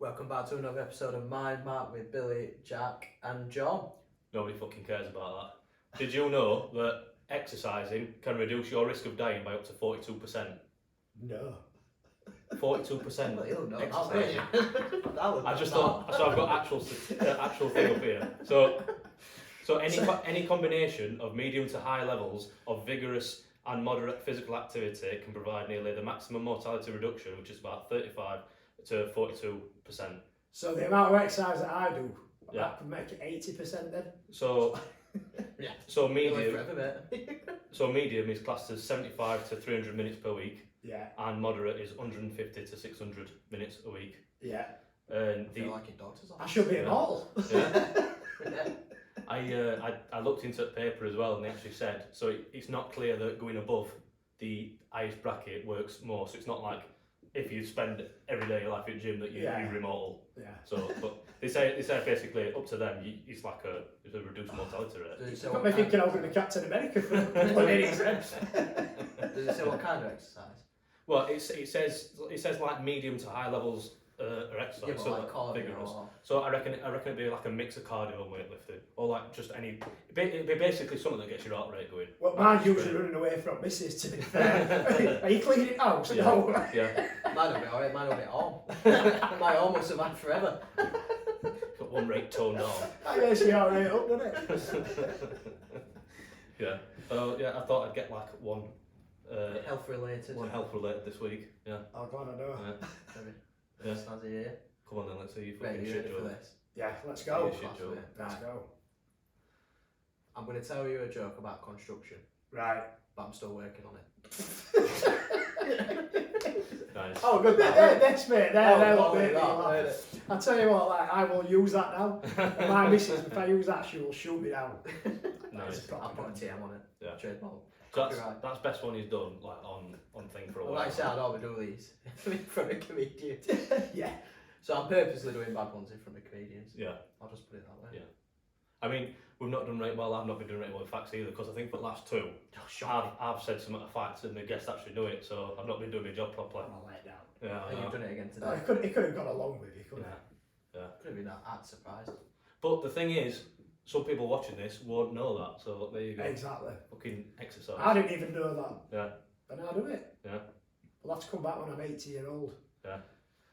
Welcome back to another episode of Mind Map with Billy, Jack and John. Nobody fucking cares about that. Did you know that exercising can reduce your risk of dying by up to 42%? No. 42% Well, you'll know exercising. I just thought, so I've got actual thing up here. So any combination of medium to high levels of vigorous and moderate physical activity can provide nearly the maximum mortality reduction, which is about 35 to 42%. So the amount of exercise that I do, Yeah. I could make it 80% then. So Yeah. so You'll live medium forever, mate. so medium is classed as 75 to 300 minutes per week, Yeah, and moderate is 150 to 600 minutes a week. yeah. And I feel like your doctor's I should be immortal. Yeah. Yeah. I looked into the paper as well, and they actually said so it's not clear that going above the highest bracket works more. So it's not like if you spend every day of your life at gym that you're immortal. Yeah. So, but they say basically up to them, it's like it's a reduced mortality rate. Does it say Got what me kind- thinking I was going to be Captain America for one innings. Does it say what kind of exercise? Well, it says like medium to high levels are exercise, Yeah, but so like cardio vigorous. or... So I reckon it'd be like a mix of cardio and weightlifting, or like just any. It'd be basically something that gets your heart rate going. Well, mine's usually running away from missus, to be fair. Are you cleaning it out? Yeah. No. Yeah, Mine will be alright, mine will be on. My arm will survive forever. got one rate toned down. That gets your heart rate up, doesn't it? Yeah. So yeah, I thought I'd get like one Health related. health related this week. Yeah. Oh, God, I know. Yeah. Very snazzy here. Come on then, let's see you Right, fucking you shit ready for joke. this? Yeah, let's go. Yeah, shit joke. Let's Right. go. I'm going to tell you a joke about construction, Right. but I'm still working on it. Nice. Oh, good. That's mate. I'll tell you what, like, I will use that now. And my missus, if I use that, she will shoot me down. Nice. I'll put a TM on it. Yeah. Trademark. So Copyright. that's best one he's done like on thing for a Well, while. like I said, I normally do these in front of comedians. Yeah. So I'm purposely doing bad ones in front of comedians. Yeah. I'll just put it that way. Yeah. I mean, we've not done right well. I've not been doing right well with facts either, because I think for the last two, I've said some of the facts and the guests actually knew it, so I've not been doing my job properly. I'll let down. Yeah, I And know. you've done it again No, today. it could have gone along with you, couldn't Yeah. Could have been that surprised. But the thing is, some people watching this won't know that, so there you it? go. Exactly. Fucking exercise. I didn't even know that. Yeah. But now I do it. Yeah. I'll have to come back when I'm 80-year-old.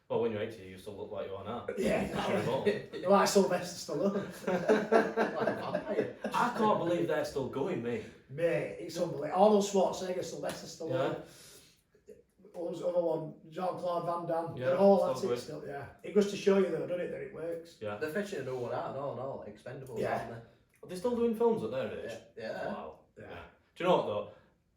Well, when you're 80, you still look like you are now. Yeah, Sure exactly. you won't. Like Sylvester Stallone. Like a vampire. I can't believe they're still going, mate. Mate, it's unbelievable. Arnold Schwarzenegger, Sylvester Stallone. What was the other one? Jean-Claude Van Damme. Yeah, They're all still at it going. still, yeah. It goes to show you though, doesn't it, that it works. Yeah. They're fetching a new one out and all Expendables, Yeah. aren't Are they still doing films at their age? they? Yeah. Wow. Yeah. Do you know what though?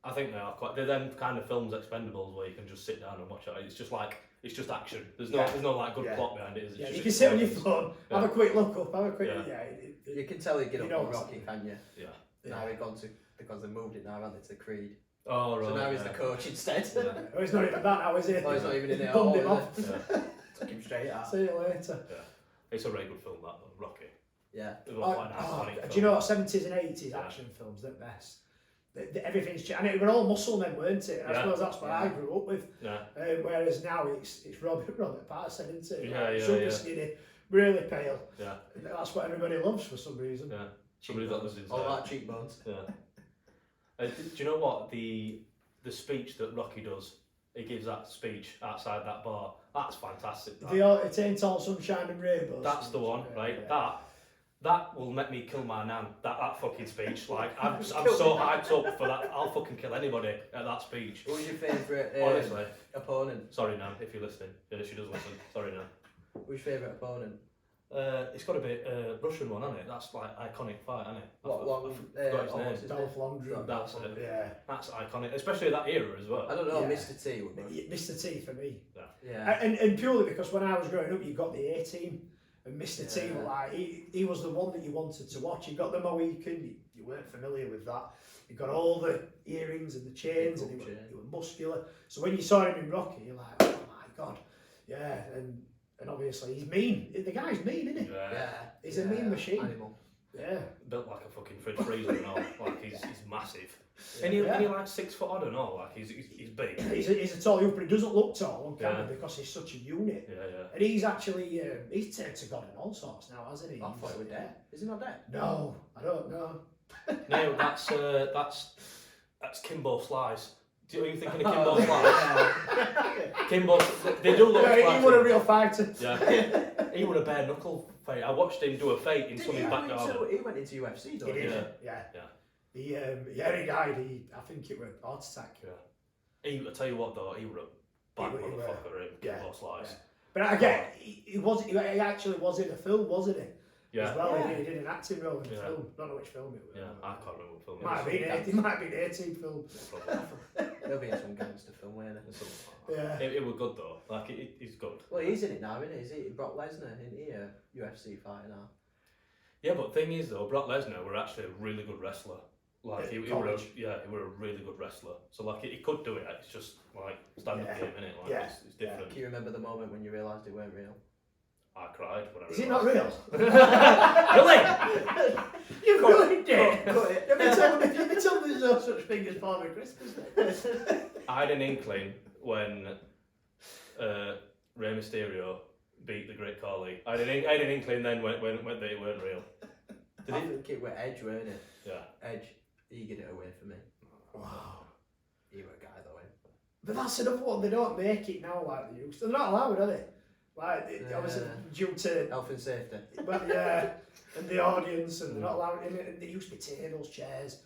I think they are quite. They're them kind of films, Expendables, where you can just sit down and watch it. It's just action. There's no like good Yeah. plot behind it. It's Yeah, just you can sit on your performance. phone, have a quick look up, have a quick... Yeah. Yeah. You can tell they get You up know on what's Rocky, can you? Yeah. Now we've gone to, because they moved it now, haven't they, to Creed. Oh right. So now he's yeah. the coach instead. Yeah. Oh, it's not even that now, is it? Oh, he's not even in it at Bummed all, him off. is Yeah. Took him straight out. See you later. It's a very good film, that though, Rocky. Yeah. It was quite an iconic Do film. you know what 70s and 80s Yeah. action films, they're best. Everything's changed. And it were all muscle men, weren't it? And I Yeah. suppose that's what I grew up with. Yeah. Whereas now it's Robert Pattinson, isn't it? Yeah, yeah, Super yeah. skinny, really pale. Yeah. And that's what everybody loves for some reason. Yeah. Somebody that was All inside. that cheekbones. Yeah. Do you know what the speech that Rocky does? He gives that speech outside that bar. That's fantastic. That. It ain't all sunshine and rainbows. That's the one, right? Yeah. That will make me kill my nan. That fucking speech. Like I'm so hyped up for that. I'll fucking kill anybody at that speech. Who's your favourite Honestly. opponent? Sorry, nan, if you're listening. Yeah, she does listen. Sorry, nan. Who's your favourite opponent? It's got to be a Russian one, hasn't it? That's like iconic fight, isn't it? What forgot his name. what's his Dolph name? Lundgren. That's it. Yeah. That's iconic, especially that era as well. I don't know, Yeah. Mr. T would be. Mr. T for me. Yeah. And purely because when I was growing up, you got the A-team. And Mr. T, Yeah. like, he was the one that you wanted to watch. You got the Mohican, you weren't familiar with that. You got all the earrings and the chains, and he was muscular. So when you saw him in Rocky, you're like, oh my God. Yeah, and obviously he's mean. The guy's mean, isn't he? Yeah. Yeah. He's a mean machine. Animal. Yeah. built like a fucking fridge freezer and all. Like he's massive. And he like 6 foot odd and all. Like he's big. He's a tall youth, but he doesn't look tall on camera because he's such a unit. Yeah. And he's actually he's turned to God and all sorts now, hasn't he? I thought he was dead. Is he not dead? No, I don't know. No, that's Kimbo Slice. Are you thinking of Kimbo Slice? Kimbo, they do look like he was a real fighter. Yeah, he was a bare knuckle fight. I watched him do a fight in somebody's back garden. He went into UFC, He did. Yeah. He died. I think it was a heart attack. Yeah. I tell you what though, he was a bad motherfucker. Kimbo Slice. Yeah. But again, he actually was in a film, wasn't he? Yeah. As well, he did an acting role in a film. Don't know which film it was. Yeah, I can't remember what film it was. It might be an 18 film. He'll be in some gangster film, won't he? Yeah. It was good though. Like it's good. Well, he's in it now, isn't he? Is he Brock Lesnar? Isn't he a UFC fighter now? Yeah, but thing is though, Brock Lesnar were actually a really good wrestler. Like he were a really good wrestler. So like he could do it. It's just like stand-up game, innit? Like it's different. Can you remember the moment when you realised it weren't real? I cried when I Is it not real? Really? You really did. You've been telling me there's no such thing as Father Christmas. I had an inkling when Rey Mysterio beat the Great Khali. I had an inkling then when that it weren't real. I think it was Edge, weren't it? Yeah. Edge, he get it away from me. Wow. He was a guy though, eh? But that's another one. They don't make it now like they used to. They're not allowed, are they? Like obviously due to health and safety. But and the audience, and they're not allowed in it. And there used to be tables, chairs,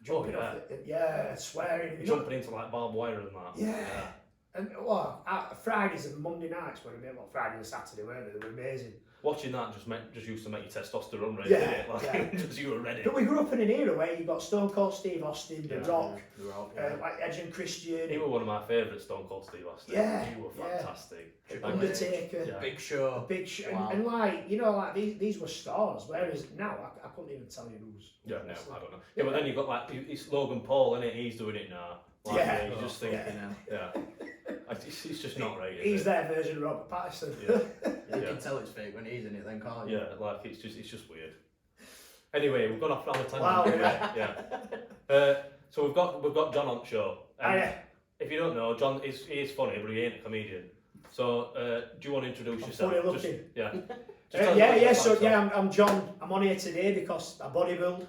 jumping off it, swearing, jumping into like barbed wire and that. Yeah. And Fridays and Monday nights were Friday and Saturday, weren't they? They were amazing. Watching that just used to make your testosterone raise, didn't it? Like just you were ready. But we grew up in an era where you got Stone Cold Steve Austin, The Rock, like Edge and Christian. He was one of my favourite Stone Cold Steve Austin. Yeah. He was fantastic. Undertaker. Big Show. Wow. And like, these were stars, whereas now I couldn't even tell you who's. Yeah, no, I don't know. Yeah, but then you've got like, it's Logan Paul, innit? He's doing it now. Like, you just think, it's just not right. He's their version of Robert Pattinson. You can tell it's fake when he's in it, then can't you? Yeah, like it's just weird. Anyway, we've gone off on a tangent. Wow, so we've got John on the show. If you don't know, John he is funny, but he ain't a comedian. So do you want to introduce yourself? Funny looking. I'm John. I'm on here today because I bodybuild.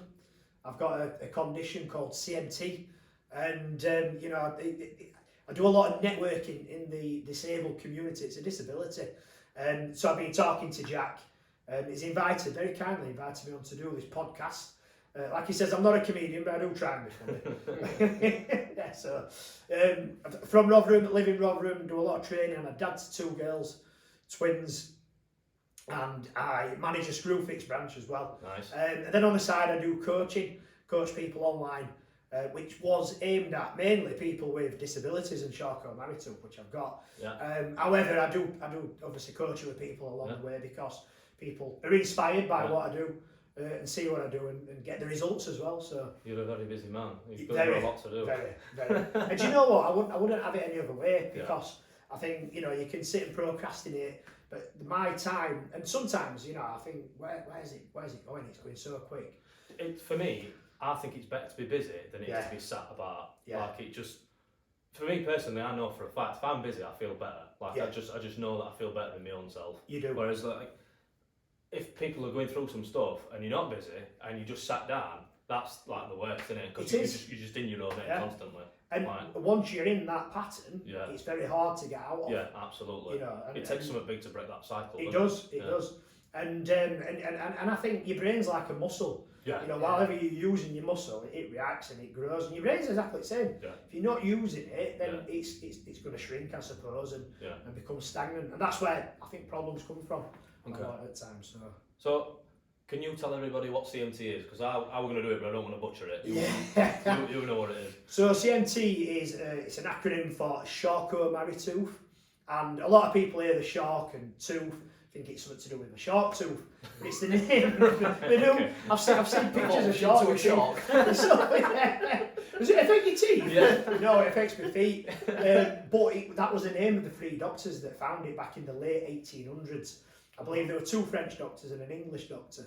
I've got a condition called CMT, and I do a lot of networking in the disabled community. It's a disability, and so I've been talking to Jack. He's very kindly invited me on to do this podcast. Like he says, I'm not a comedian, but I do try and be funny. From Rotherham, live in Rotherham, do a lot of training. I'm a dad to 2 girls, twins, and I manage a Screwfix branch as well. Nice. And then on the side, I do coaching, coach people online, which was aimed at mainly people with disabilities and Charcot-Marie-Tooth, which I've got. Yeah. However, I do obviously coach with people along the way because people are inspired by what I do. And see what I do and get the results as well. So you're a very busy man. You've got a lot to do. Very. And do you know what? I wouldn't have it any other way because I think you can sit and procrastinate, but my time and sometimes I think where is it going? It's going so quick. For me, I think it's better to be busy than it is to be sat about. Like it just. For me personally, I know for a fact if I'm busy, I feel better. Like I just know that I feel better than my own self. You do. Whereas if people are going through some stuff and you're not busy and you just sat down, that's like the worst, isn't it? Because you're just in your own head constantly. And once you're in that pattern, it's very hard to get out of. Yeah, absolutely. It takes something big to break that cycle. It does. And I think your brain's like a muscle. Yeah. Whatever you're using your muscle, it reacts and it grows. And your brain's exactly the same. Yeah. If you're not using it, then it's going to shrink, I suppose, and become stagnant. And that's where I think problems come from. A lot of times. So can you tell everybody what CMT is? Because I was going to do it, but I don't want to butcher it. You know what it is. So CMT is it's an acronym for Charcot-Marie-Tooth, and a lot of people hear the shark and tooth think it's something to do with the shark tooth. But it's the name. They do. I've seen pictures of shark with shark. Does it affect your teeth? Yeah. No, it affects my feet. But that was the name of the 3 doctors that found it back in the late 1800s. I believe there were 2 French doctors and an English doctor.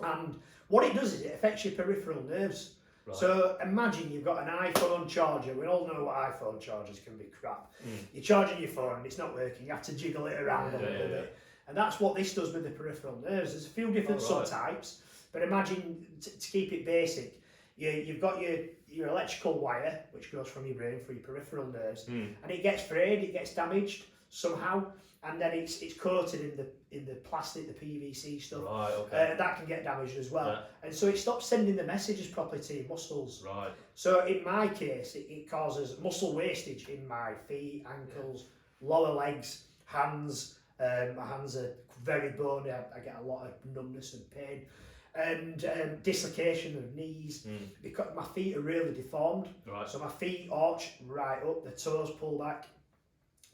And what it does is it affects your peripheral nerves. Right. So imagine you've got an iPhone charger. We all know what iPhone chargers can be crap. You're charging your phone and it's not working. You have to jiggle it around a little bit. And that's what this does with the peripheral nerves. There's a few different subtypes, but imagine to keep it basic, you've got your electrical wire, which goes from your brain for your peripheral nerves, and it gets frayed, it gets damaged somehow, and then it's coated in the plastic, the PVC stuff. Right, okay. That can get damaged as well, and so it stops sending the messages properly to your muscles. Right. So in my case, it causes muscle wastage in my feet, ankles, lower legs, hands. My hands are very bony. I get a lot of numbness and pain, and dislocation of knees because my feet are really deformed. Right. So my feet arch right up, the toes pull back,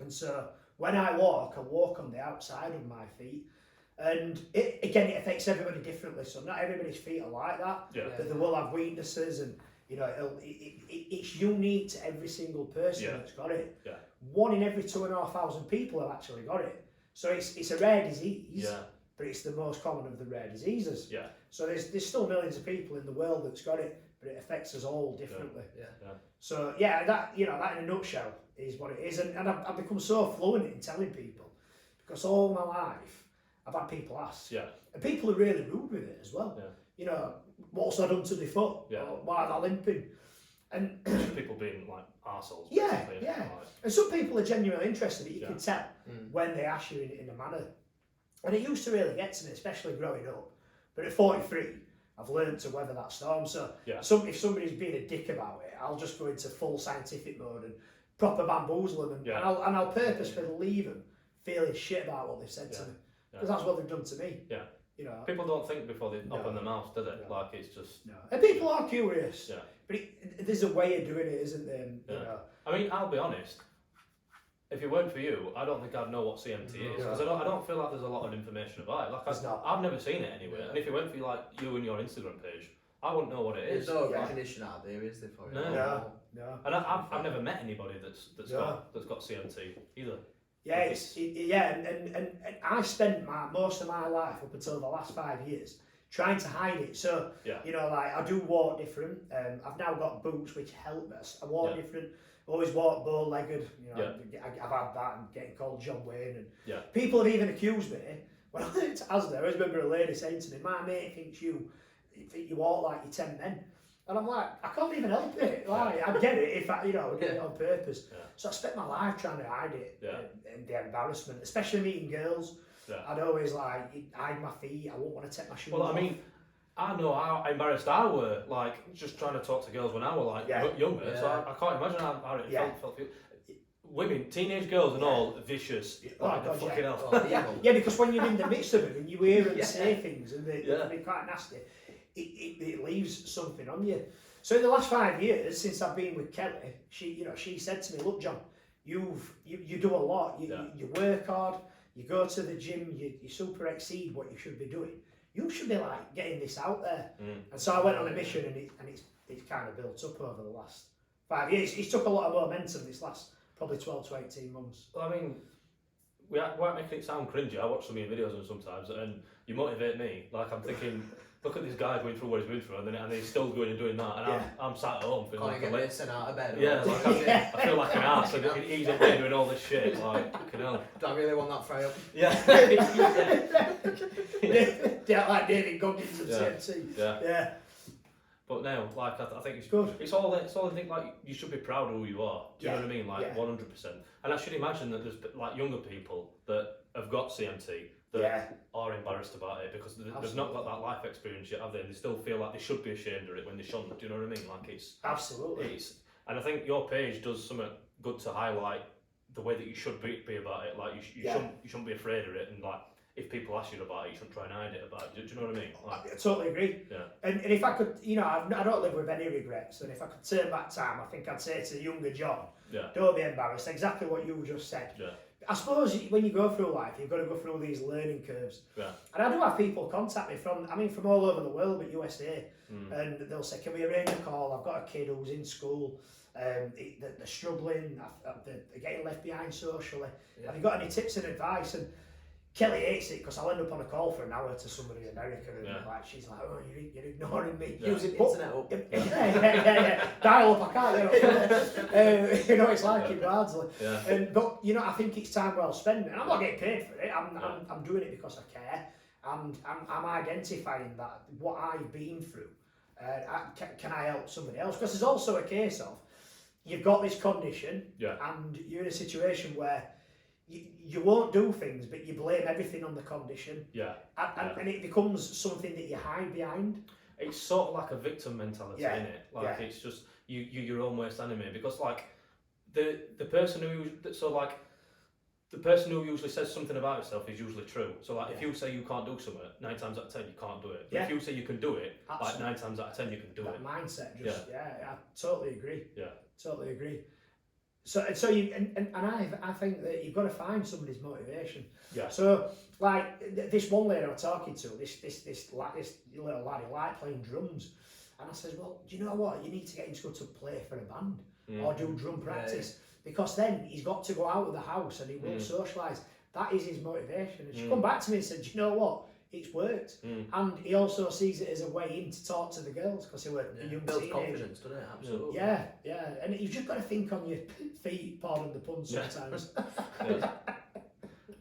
and so when I walk on the outside of my feet, and it affects everybody differently. So not everybody's feet are like that. Yeah. But they will have weaknesses, and you know it's unique to every single person that's got it. Yeah. 1 in every 2,500 people have actually got it. So it's a rare disease, but it's the most common of the rare diseases. Yeah. So there's still millions of people in the world that's got it, but it affects us all differently. Yeah. So that that in a nutshell is what it is, and I've become so fluent in telling people because all my life I've had people ask, and people are really rude with it as well. Yeah. You know, what's I done to my foot? Yeah. Or why am I limping? And people being like arseholes. Yeah, basically, yeah. like- And some people are genuinely interested. You can tell Mm. when they ask you in a manner. And it used to really get to me, especially growing up. But at 43, I've learned to weather that storm. So if somebody's being a dick about it, I'll just go into full scientific mode and proper bamboozle them. And I'll purposefully leave them feeling shit about what they've said to me. Because that's what they've done to me. Yeah. You know. People don't think before they open their mouth, do they? Like it's just. No. And people are curious. Yeah. But there's a way of doing it, isn't there? You know. I mean, I'll be honest. If it weren't for you, I don't think I'd know what CMT is because I don't feel like there's a lot of information about it. Like I've never seen it anywhere. And if it weren't for like you and your Instagram page, I wouldn't know what it is. There's no recognition out there, is there, for it? No. No. And I've never met anybody that's got CMT either. Yeah, and I spent most of my life up until the last 5 years trying to hide it. So you know, like I do walk different. I've now got boots which help us. I walk different. Always walk bow-legged. You know, I've had that and getting called John Wayne. And people have even accused me when I went to Asda. I always remember a lady saying to me, "My mate thinks you walk like you're 10 men." And I'm like, I can't even help it. Like, I get it if I, did it on purpose. Yeah. So I spent my life trying to hide it and the embarrassment, especially meeting girls. Yeah. I'd always like hide my feet. I wouldn't want to take my shoes off. Well, I mean, I know how embarrassed I were, like just trying to talk to girls when I was like younger. Yeah. So I can't imagine how it felt. Women, teenage girls and all, vicious. Like the fucking hell. Yeah, because when you're in the midst of it and you hear them say things and they can be quite nasty. It leaves something on you. So in the last 5 years since I've been with Kelly, she said to me, "Look, John, you do a lot. You work hard. You go to the gym. You super exceed what you should be doing. You should be like getting this out there." And so I went on a mission, and it's kind of built up over the last 5 years. It's took a lot of momentum this last probably 12 to 18 months. Well, I mean, we aren't making it sound cringy. I watch some of your videos and sometimes, and you motivate me. Like I'm thinking. Look at this guy going through what he's going through, and he's still going and doing that, and I'm sat at home feeling Can't like get sent out of bed. Yeah, like I feel like an ass, and he's up there doing all this shit, like, fucking hell. Do I really want that fry up? Yeah. Like David Goggins of CMT. Yeah. But now, like, I think it's good. It's all I think, like, you should be proud of who you are. Do you know what I mean? Like, 100%. And I should imagine that there's like younger people that have got CMT that are embarrassed about it because they've not got that life experience yet, have they? And they still feel like they should be ashamed of it when they shouldn't. Do you know what I mean? Like it's absolutely. And I think your page does something good to highlight the way that you should be about it. Like you shouldn't be afraid of it, and like if people ask you about it, you shouldn't try and hide it about it. Do you know what I mean? Like, I totally agree. Yeah. And if I could, I don't live with any regrets. And if I could turn back time, I think I'd say to the younger John, don't be embarrassed. Exactly what you just said. Yeah. I suppose when you go through life, you've got to go through these learning curves. Yeah. And I do have people contact me from all over the world, but USA, and they'll say, "Can we arrange a call? I've got a kid who's in school. They're struggling. They're getting left behind socially. Have you got any tips and advice?" And Kelly hates it because I'll end up on a call for an hour to somebody in America and Yeah. like she's like, oh, you're ignoring me. Yeah. Using But- internet up. yeah. Dial up, I can't get up. You know, it's like in Bardsley. Yeah. But you know, I think it's time well spent, and I'm not getting paid for it. Yeah. I'm doing it because I care, and I'm identifying that what I've been through. Can I help somebody else? Because there's also a case of you've got this condition, Yeah. and you're in a situation where you won't do things, but you blame everything on the condition, Yeah. and it becomes something that you hide behind. It's sort of like a victim mentality, Yeah. isn't it? Like Yeah. it's just you're your own worst enemy, because like the person the person who usually says something about yourself is usually true. So like if Yeah. you say you can't do something, 9 times out of 10 you can't do it. But Yeah. if you say you can do it, like Absolutely. 9 times out of 10 you can do That it. mindset, I totally agree. Yeah. Totally agree. So you and I think that you've got to find somebody's motivation. Yeah. So like this one lady I was talking to, this little lad, he liked playing drums, and I says, well, do you know what? You need to get him to go to play for a band or do drum practice, because then he's got to go out of the house and he will socialise. That is his motivation. And she come back to me and said, do you know what? It's worked. And he also sees it as a way in to talk to the girls, because they were a young Builds teenager. confidence, doesn't it? Absolutely. Yeah, and you've just got to think on your feet, pardon the pun sometimes. Yeah.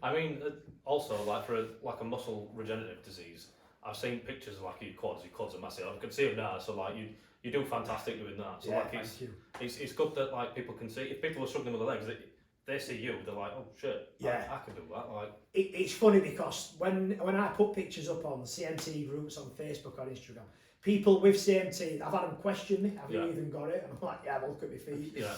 I mean, also like for a muscle regenerative disease, I've seen pictures of like your quads are massive. I can see them now. So like you do fantastic doing that. So Yeah, like it's good that like people can see. If people are struggling with their legs, they see you, they're like, oh shit, Yeah. I can do that. Like It's funny because when I put pictures up on CMT groups on Facebook or Instagram, people with CMT, I've had them question me, have you even got it? And I'm like, yeah, well, look at my feet. Yeah.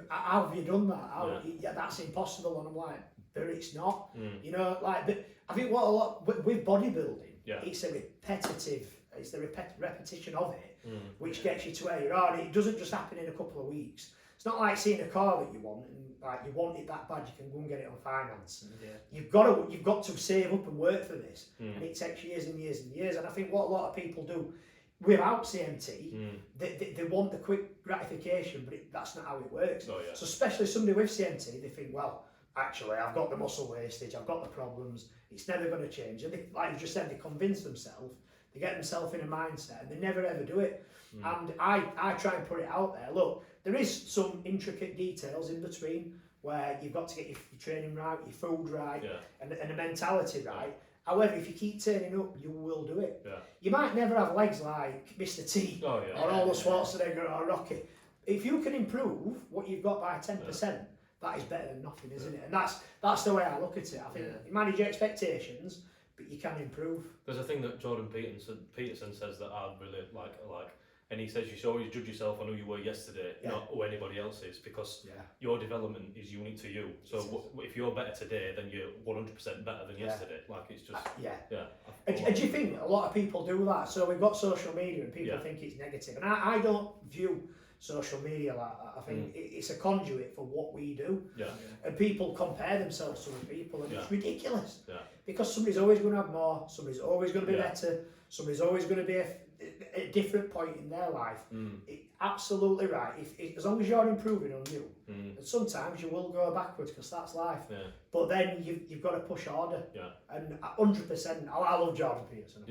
How have you done that? Yeah, that's impossible. And I'm like, but it's not. You know, like, but I think what a lot with bodybuilding, it's a repetition of it, which gets you to where you're at. It doesn't just happen in a couple of weeks. It's not like seeing a car that you want and like you want it that bad, you can go and get it on finance. Yeah. You've got to save up and work for this, and it takes years and years and years. And I think what a lot of people do without CMT, they want the quick gratification, but that's not how it works. Oh, yeah. So especially somebody with CMT, they think, well, actually, I've got the muscle wastage, I've got the problems, it's never going to change. And they, like you just said, they convince themselves, they get themselves in a mindset, and they never ever do it. And I try and put it out there. Look, there is some intricate details in between where you've got to get your training right, your food right, and the mentality right. However, if you keep turning up, you will do it. Yeah. You might never have legs like Mr. T or Arnold Schwarzenegger or Rocky. If you can improve what you've got by 10%, that is better than nothing, isn't it? And that's the way I look at it. I think you manage your expectations, but you can improve. There's a thing that Jordan Peterson says that I really like, and he says you should always judge yourself on who you were yesterday, not who anybody else is, because your development is unique to you. So if you're better today, then you're 100% better than yesterday. Like it's just And do you think a lot of people do that? So we've got social media and people think it's negative, and I don't view social media like that. I think it's a conduit for what we do. And people compare themselves to other people, and it's ridiculous. Because somebody's always going to have more, somebody's always going to be better, somebody's always going to be at a different point in their life. Absolutely right. If as long as you're improving on you, and sometimes you will go backwards because that's life. But then you've got to push harder. And 100%, I love Jordan Peterson.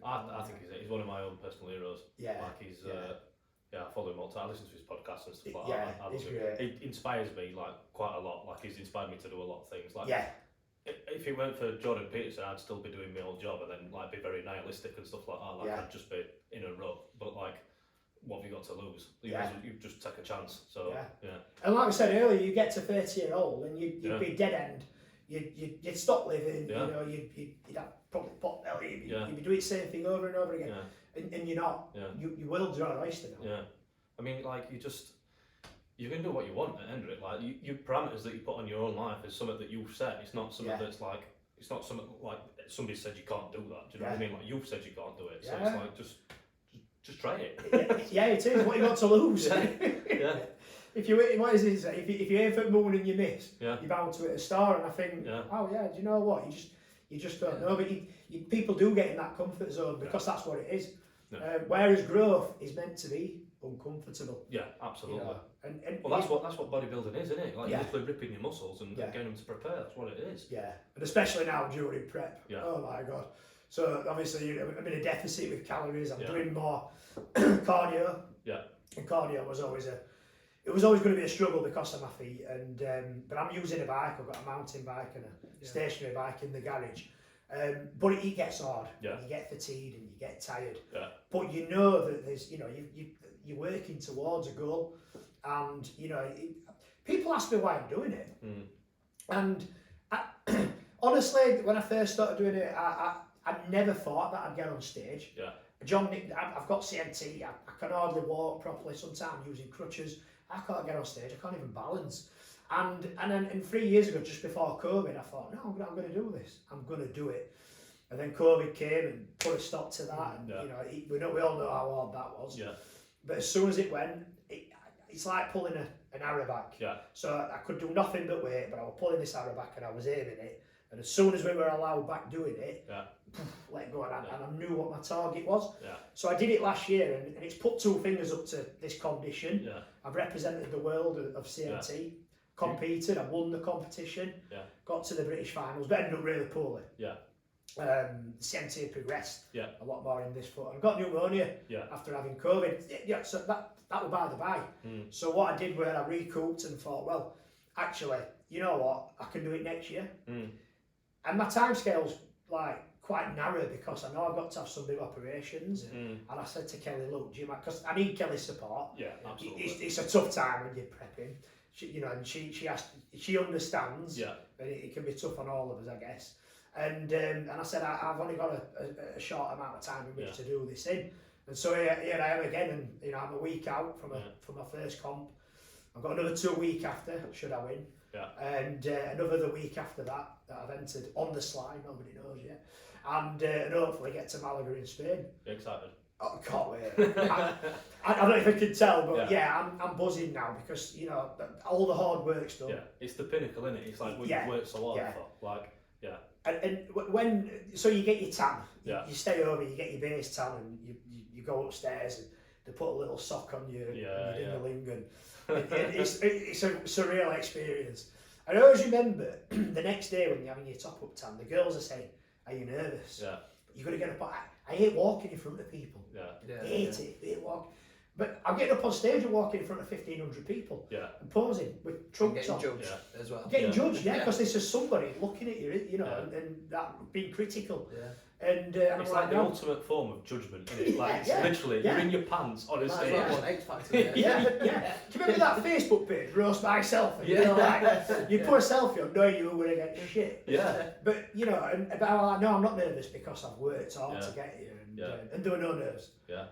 I think he's one of my own personal heroes. Like he's. I follow him all the time. I listen to his podcasts and stuff like that. I love him. He inspires me like quite a lot. Like he's inspired me to do a lot of things. Like if it weren't for Jordan Peterson, I'd still be doing my old job and then like be very nihilistic and stuff like that. Like I'd just be in a rut. But like, what have you got to lose? You just take a chance. So And like I said earlier, you get to 30-year-old and you'd be dead end. You'd stop living. You know, you'd have probably pot belly. You'd be doing the same thing over and over again. And you're not. You will draw an oyster now. I mean, like you can do what you want at the end of it. Like your parameters that you put on your own life is something that you've set. It's not something that's like, it's not something like somebody said you can't do that. Do you know what I mean? Like you've said you can't do it. So it's like just try it. It is. What you got to lose? If you, what is it? If you aim for the moon and you miss, you're bound to hit a star. And I think, do you know what? You just don't know. But people do get in that comfort zone because that's what it is. Whereas growth is meant to be uncomfortable. Yeah, absolutely. You know? And Well, that's what bodybuilding is, isn't it? Like Yeah. you're literally ripping your muscles and Yeah. getting them to prepare. That's what it is. Yeah, and especially now during prep. Yeah. Oh my god. So obviously I'm in a deficit with calories. I'm Yeah. doing more cardio. Yeah. And cardio was always going to be a struggle because of my feet. And but I'm using a bike. I've got a mountain bike and a stationary bike in the garage. But it gets hard. Yeah. You get fatigued and you get tired. Yeah. But you know that there's, you know, you're working towards a goal, and you know, people ask me why I'm doing it, and honestly, when I first started doing it, I never thought that I'd get on stage. Yeah. John Nixon, I've got CMT. I can hardly walk properly. Sometimes I'm using crutches. I can't get on stage. I can't even balance. And then 3 years ago, just before COVID, I thought, no, I'm going to do this. I'm going to do it. And then COVID came and put a stop to that. And you know, we all know how hard that was. Yeah. But as soon as it went, it's like pulling an arrow back. Yeah. So I could do nothing but wait, but I was pulling this arrow back and I was aiming it. And as soon as we were allowed back doing it, let go, and I knew what my target was. Yeah. So I did it last year, and it's put 2 fingers up to this condition. Yeah. I've represented the world of CMT, competed, I won the competition, got to the British finals, but ended up really poorly. Yeah. CMT had progressed Yeah. a lot more in this foot. I got pneumonia after having COVID. Yeah, so that was by the by. So what I did was I recouped and thought, well, actually, you know what, I can do it next year. And my timescale's like quite narrow because I know I've got to have some big operations. And I said to Kelly, look, do you mind? Because I need Kelly's support. Yeah, absolutely. It's a tough time when you're prepping. You know, and she understands. Yeah. And it can be tough on all of us, I guess. And I said I've only got a short amount of time in which to do this in. And so here I am again, and you know, I'm a week out from my first comp. I've got another 2 weeks after, should I win. Yeah. And another week after that I've entered on the slide, nobody knows yet. And hopefully get to Malaga in Spain. You're excited? Oh, I can't wait. I don't know if I can tell, but I'm buzzing now because, you know, all the hard work's done. Yeah, it's the pinnacle, isn't it? It's like what you've worked so hard for. Like, And when, so you get your tan, Yeah. you stay over, you get your base tan, and you go upstairs and they put a little sock on you, Yeah, and yeah. dingling, and it's a surreal experience. I always remember the next day when you're having your top up tan, the girls are saying, "Are you nervous?" Yeah. You've got to get up. I hate walking in front of people. Yeah. I hate walk. But I'm getting up on stage and walking in front of 1,500 people Yeah. and posing with trunks Getting on. judged as well. Getting Yeah. judged, because there's just somebody looking at you, you know, Yeah. and that being critical. Yeah. And I'm It's like, like the no. ultimate form of judgment, isn't it? Like, it's Yeah. literally, Yeah. you're in your pants, Might honestly. as well want X Factor. Yeah. Yeah. Do you remember that Facebook page, Roast Myself? And you know, like, you put a selfie up knowing you were going to get shit. Yeah. But, you know, but I'm like, no, I'm not nervous because I've worked hard Yeah. to get here. Yeah. And there were no nerves. Yeah.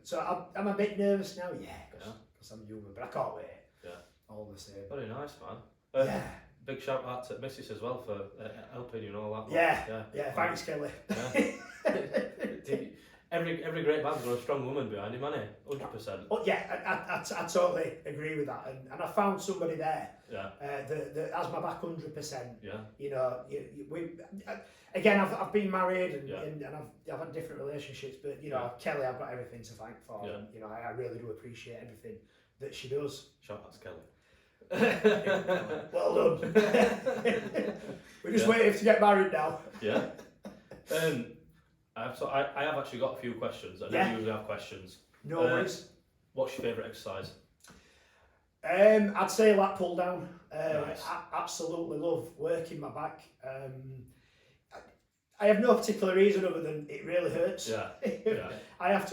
So I'm a bit nervous now, because I'm human, but I can't wait. Yeah. All the same. Very nice, man. Yeah. Big shout out to Mrs. as well for helping you and all that. Yeah, thanks, Kelly. Yeah. Every great man's got a strong woman behind him, hasn't he? 100%. Oh, yeah, I totally agree with that. And I found somebody there Yeah. that has my back 100%. Yeah. You know, again, I've been married and, Yeah. and I've had different relationships, but, you know, Kelly, I've got everything to thank for. Yeah. And, you know, I really do appreciate everything that she does. Shout out to Kelly. Well done. We're just waiting to get married now. Yeah. I have actually got a few questions. I don't usually have questions. No worries. What's your favourite exercise? I'd say lat pull down. Nice. I absolutely love working my back. I have no particular reason other than it really hurts. Yeah. Yeah.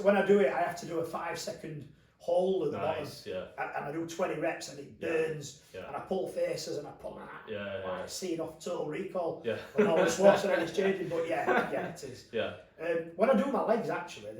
When I do it, I have to do a 5-second hold at the bottom. Nice. Yeah. And I do 20 reps and it burns. Yeah. And I pull faces and I pull that. Yeah. Like scene off Total Recall. Yeah. When Arnold Schwarzenegger's changing, but yeah, it is. Yeah. When I do my legs, actually,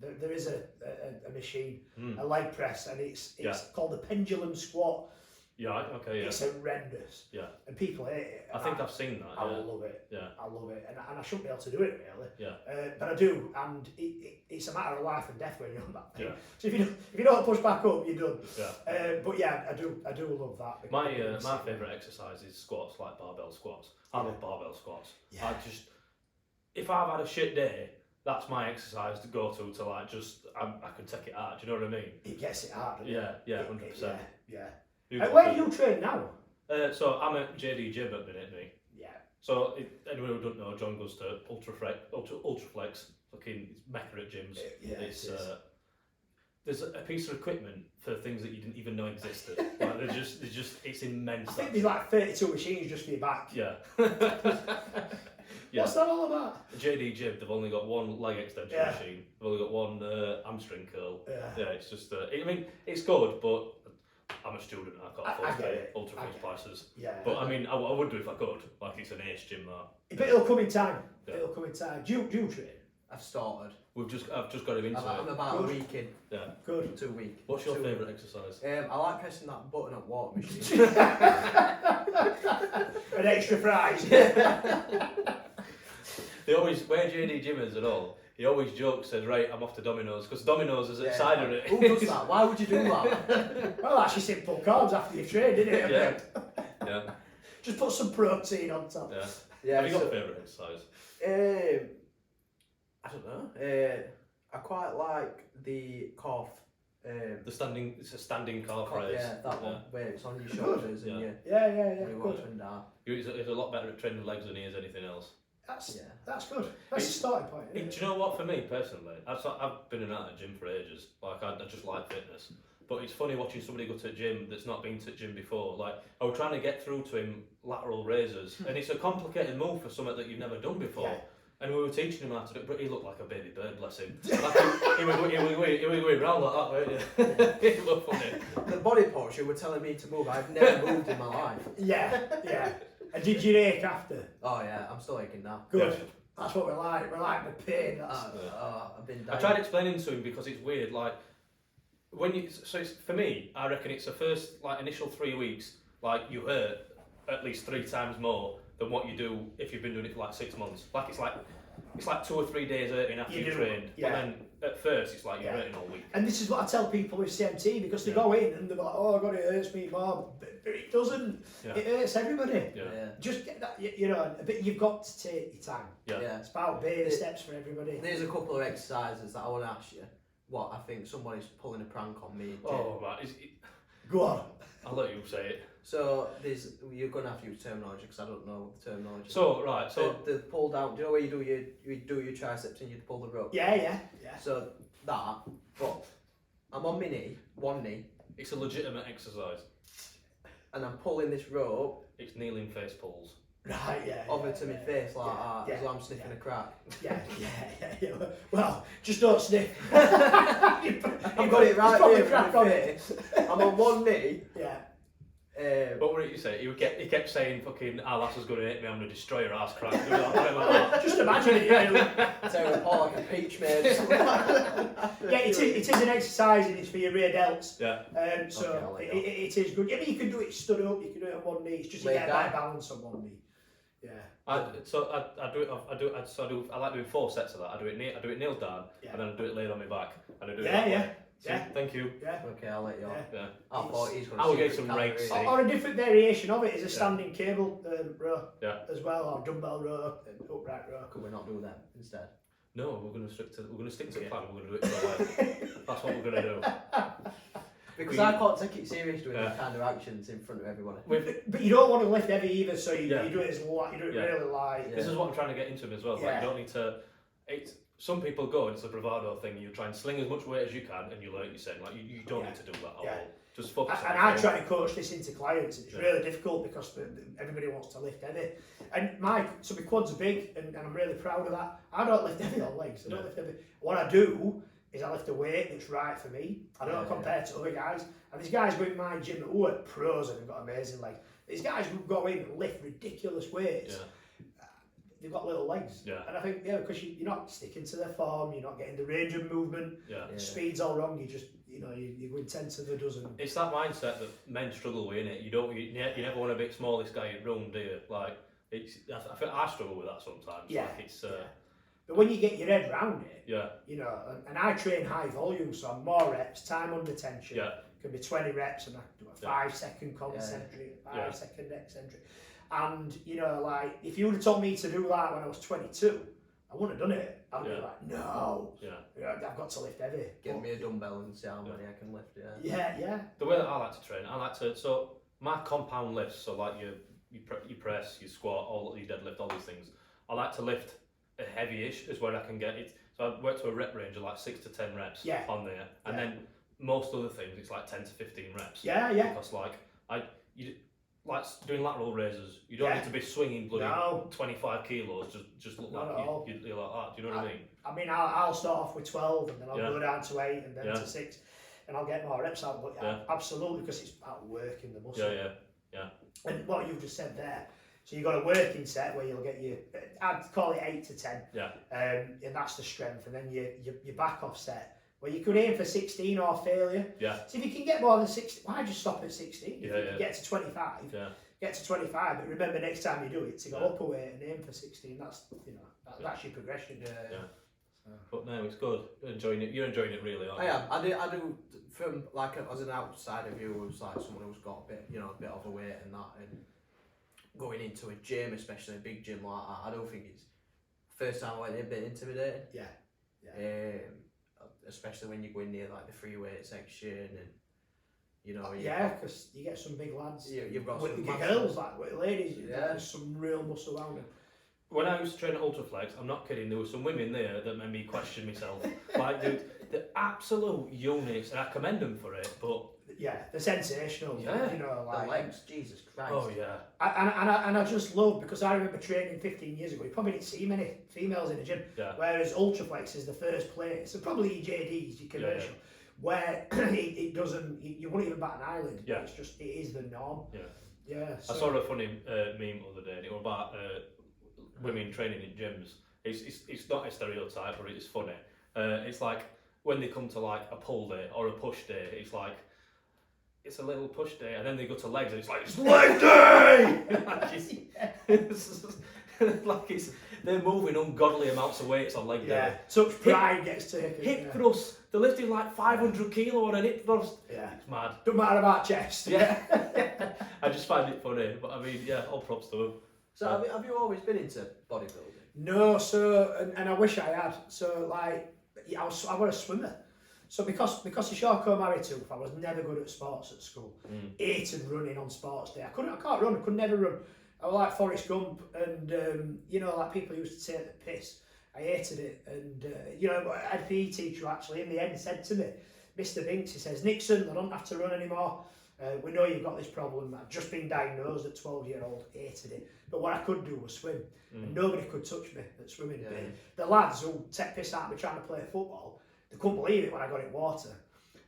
there is a machine, a leg press, and it's called the pendulum squat. Yeah. Okay. Yeah. It's horrendous. Yeah. And people hate it. I think I've seen that. I Yeah. love it. Yeah. I love it, and I shouldn't be able to do it really. Yeah. But I do, and it's a matter of life and death when you're on that thing. Yeah. So if you don't push back up, you're done. Yeah. But yeah, I do love that. My favourite exercise is squats, like barbell squats. I love barbell squats. Yeah. If I've had a shit day, that's my exercise to go to like just I can take it out. Do you know what I mean? It gets it hard. doesn't Yeah, yeah, it? 100%. Yeah. Where do you train now? So I'm at JD Gym at the minute, me. Yeah. So anyone who doesn't know, John goes to Ultraflex, fucking mecca at gyms. It's there's a piece of equipment for things that you didn't even know existed. Like they're just it's immense. I think there's like 32 machines just for your back. Yeah. What's that all about? JD Gym, they've only got one leg extension machine. They've only got one hamstring curl. Yeah, it's just. I mean, it's good, but I'm a student. I can't afford to pay Ultraflex prices. Yeah. But I mean, I would do if I could. Like it's an ace gym, that. But it'll come in time. Yeah. It'll come in time. Do you train? I've started. I've just got him into I'm it. about a week in. Yeah. Good. 2 weeks. What's your favourite exercise? I like pressing that button up water machine. An extra fries. They always, where JD Gym is and all, he always jokes, says, right, I'm off to Domino's, because Domino's is at side of it. Who does that? Why would you do that? Well, that's your simple carbs after you've trained, isn't it? Yeah. Just put some protein on top. Have you got a favourite exercise? I don't know. I quite like the calf. It's a standing calf raise. Yeah, that one where it's on your shoulders and you Yeah. you Good. up and down. He's a lot better at training legs than he is anything else. That's good. That's the starting point. Isn't it? Do you know what, for me personally, I've been in and out of gym for ages. Like, I just like fitness. But it's funny watching somebody go to a gym that's not been to a gym before. Like, I was trying to get through to him lateral raises, and it's a complicated move for something that you've never done before. Yeah. And we were teaching him how to do it, but he looked like a baby bird, bless him. Like he was going round like that, weren't you? It looked funny. The body posture were telling me to move. I've never moved in my life. Yeah. And did you ache after? Oh yeah, I'm still aching now. Good. Yeah. That's what we like. We like the pain. I've been dying. I tried explaining to him because it's weird. Like it's, for me, I reckon it's the first initial 3 weeks. Like you hurt at least 3 times more than what you do if you've been doing it for 6 months. It's like 2 or 3 days hurting after you've trained. Yeah. And then at first it's like you're hurting all week. And this is what I tell people with CMT, because they go in and they're like, oh God, it hurts me more. But it doesn't. Yeah. It hurts everybody. Yeah. Just get that, but you've got to take your time. Yeah. It's about baby steps for everybody. There's a couple of exercises that I want to ask you. What I think somebody's pulling a prank on me. Oh man, go on. I'll let you say it. So you're gonna have to use terminology because I don't know the terminology. So the pull down. Do you know where you do your triceps and you pull the rope? Yeah. So that, but I'm on my knee, one knee. It's a legitimate exercise. And I'm pulling this rope. It's kneeling face pulls. Right, yeah. Over to my face like that, as though I'm sniffing a crack. Yeah. Well, just don't sniff. I've got it right here from my face. I'm on one knee. Yeah. What were it you say? He kept saying fucking our lass was going to hit me, I'm going to destroy her ass crack. Just imagine it, really. Tearing apart like a peach made. Yeah, it is an exercise and it's for your rear delts. Yeah. So okay, it is good. I mean, you can do it stood up, you can do it on one knee. It's just you get a better balance on one knee. Yeah. I like doing 4 sets of that. I do it nailed down, and then I do it laid on my back, and I do it that way. Yeah. Thank you. Yeah. Okay, I'll let you off. Yeah. I thought he's going to. I will get some rakes. Or a different variation of it is a standing cable row. Yeah. As well, or dumbbell row, upright row. Could we not do that instead? No, we're going to stick to the plan. We're going to do it for our life. That's what we're going to do. Because I can't take it serious doing that kind of actions in front of everybody. But you don't want to lift heavy either, so you do it as light. You do it really light. This is what I'm trying to get into him as well. Like, you don't need to. Some people go, it's a bravado thing. You try and sling as much weight as you can, and you learn your saying. Like you don't need to do that at all. Just focus. And I try to coach this into clients, and it's really difficult because everybody wants to lift heavy. And my quads are big, and I'm really proud of that. I don't lift heavy on legs. I don't lift heavy. What I do is I lift a weight that's right for me. I don't compare to other guys. And these guys go in my gym who are pros and have got amazing legs. These guys who go in and lift ridiculous weights. They've got little legs. And I think, because you're not sticking to their form, you're not getting the range of movement, speed's all wrong, you're going 10 to the dozen. It's that mindset that men struggle with, innit? You never want to be the smallest guy in the room, do you? Like, I think I struggle with that sometimes. But when you get your head around it, and I train high volume, so I'm more reps, time under tension. Can be 20 reps and I do a 5-second concentric, 5-second eccentric. And, if you would have told me to do that when I was 22, I wouldn't have done it. I'd be Yeah. like, no, Yeah. I've got to lift heavy. Give me a dumbbell and see how many I can lift. Yeah. The way that I like to train, so my compound lifts, so like you press, you squat, all you deadlift, all these things. I like to lift a heavy-ish is where I can get it. So I work to a rep range of like 6 to 10 reps on there, and then most other things it's like 10 to 15 reps. Yeah. Because like you like doing lateral raises, you don't need to be swinging bloody 25 kilos. Just look Not like at all. you're like that. Do you know what I mean? I mean, I'll start off with 12 and then I'll go down to 8 and then to 6 and I'll get more reps out. But absolutely, because it's about working the muscle. Yeah. And what you've just said there, so you've got a working set where you'll get I'd call it 8 to 10. Yeah. And that's the strength. And then your back off set where you could aim for 16 or failure. Yeah. So if you can get more than 16, why just stop at 16? If you can get to 25. Yeah. Get to 25, but remember next time you do it to go up a weight and aim for 16. That's that's your progression. Yeah. But no, it's good. You're enjoying it. You're enjoying it really, aren't I you? am. I do from like as an outsider view, who's like someone who's got a bit, a bit of a weight and that, and going into a gym, especially a big gym like that, I don't think it's first time I went in, a bit intimidating. Yeah. Especially when you go in near like the free weight section and. Because you get some big lads. You've got with some the girls, like with ladies, there's some real muscle around them. When I used to train at Ultraflex, I'm not kidding, there were some women there that made me question myself. Like, they're absolute units, and I commend them for it, but... Yeah, they're sensational. Yeah. Like... The legs, Jesus Christ. Oh, yeah. And I just love, because I remember training 15 years ago, you probably didn't see many females in the gym, whereas Ultraflex is the first place, so probably EJDs, your commercial, where it doesn't, you won't even bat an eyelid. Yeah. It's just, it is the norm. Yeah. So. I saw a funny meme the other day, and it was about women training in gyms. It's not a stereotype, but it's funny. It's like when they come to like a pull day or a push day, it's like it's a little push day, and then they go to legs, and it's like it's leg day. They're moving ungodly amounts of weights on leg day. Yeah, such pride gets taken. Hip thrust. They're lifting like 500 kilo on a hip thrust. Yeah, it's mad. Don't matter about chest. Yeah, I just find it funny. But I mean, all props to them. So have you always been into bodybuilding? No, so and I wish I had. So like, I was a swimmer. So because of short married tooth, I was never good at sports at school. Hated running on sports day. I can't run. I could never run. I was like Forrest Gump, and like people used to take the piss. I hated it, and I had a PE teacher actually in the end said to me, Mr. Binks, he says, Nixon, I don't have to run anymore. We know you've got this problem. I've just been diagnosed at 12-year-old, hated it. But what I could do was swim, and nobody could touch me at swimming. Yeah. The lads who take piss out of me trying to play football, they couldn't believe it when I got in water.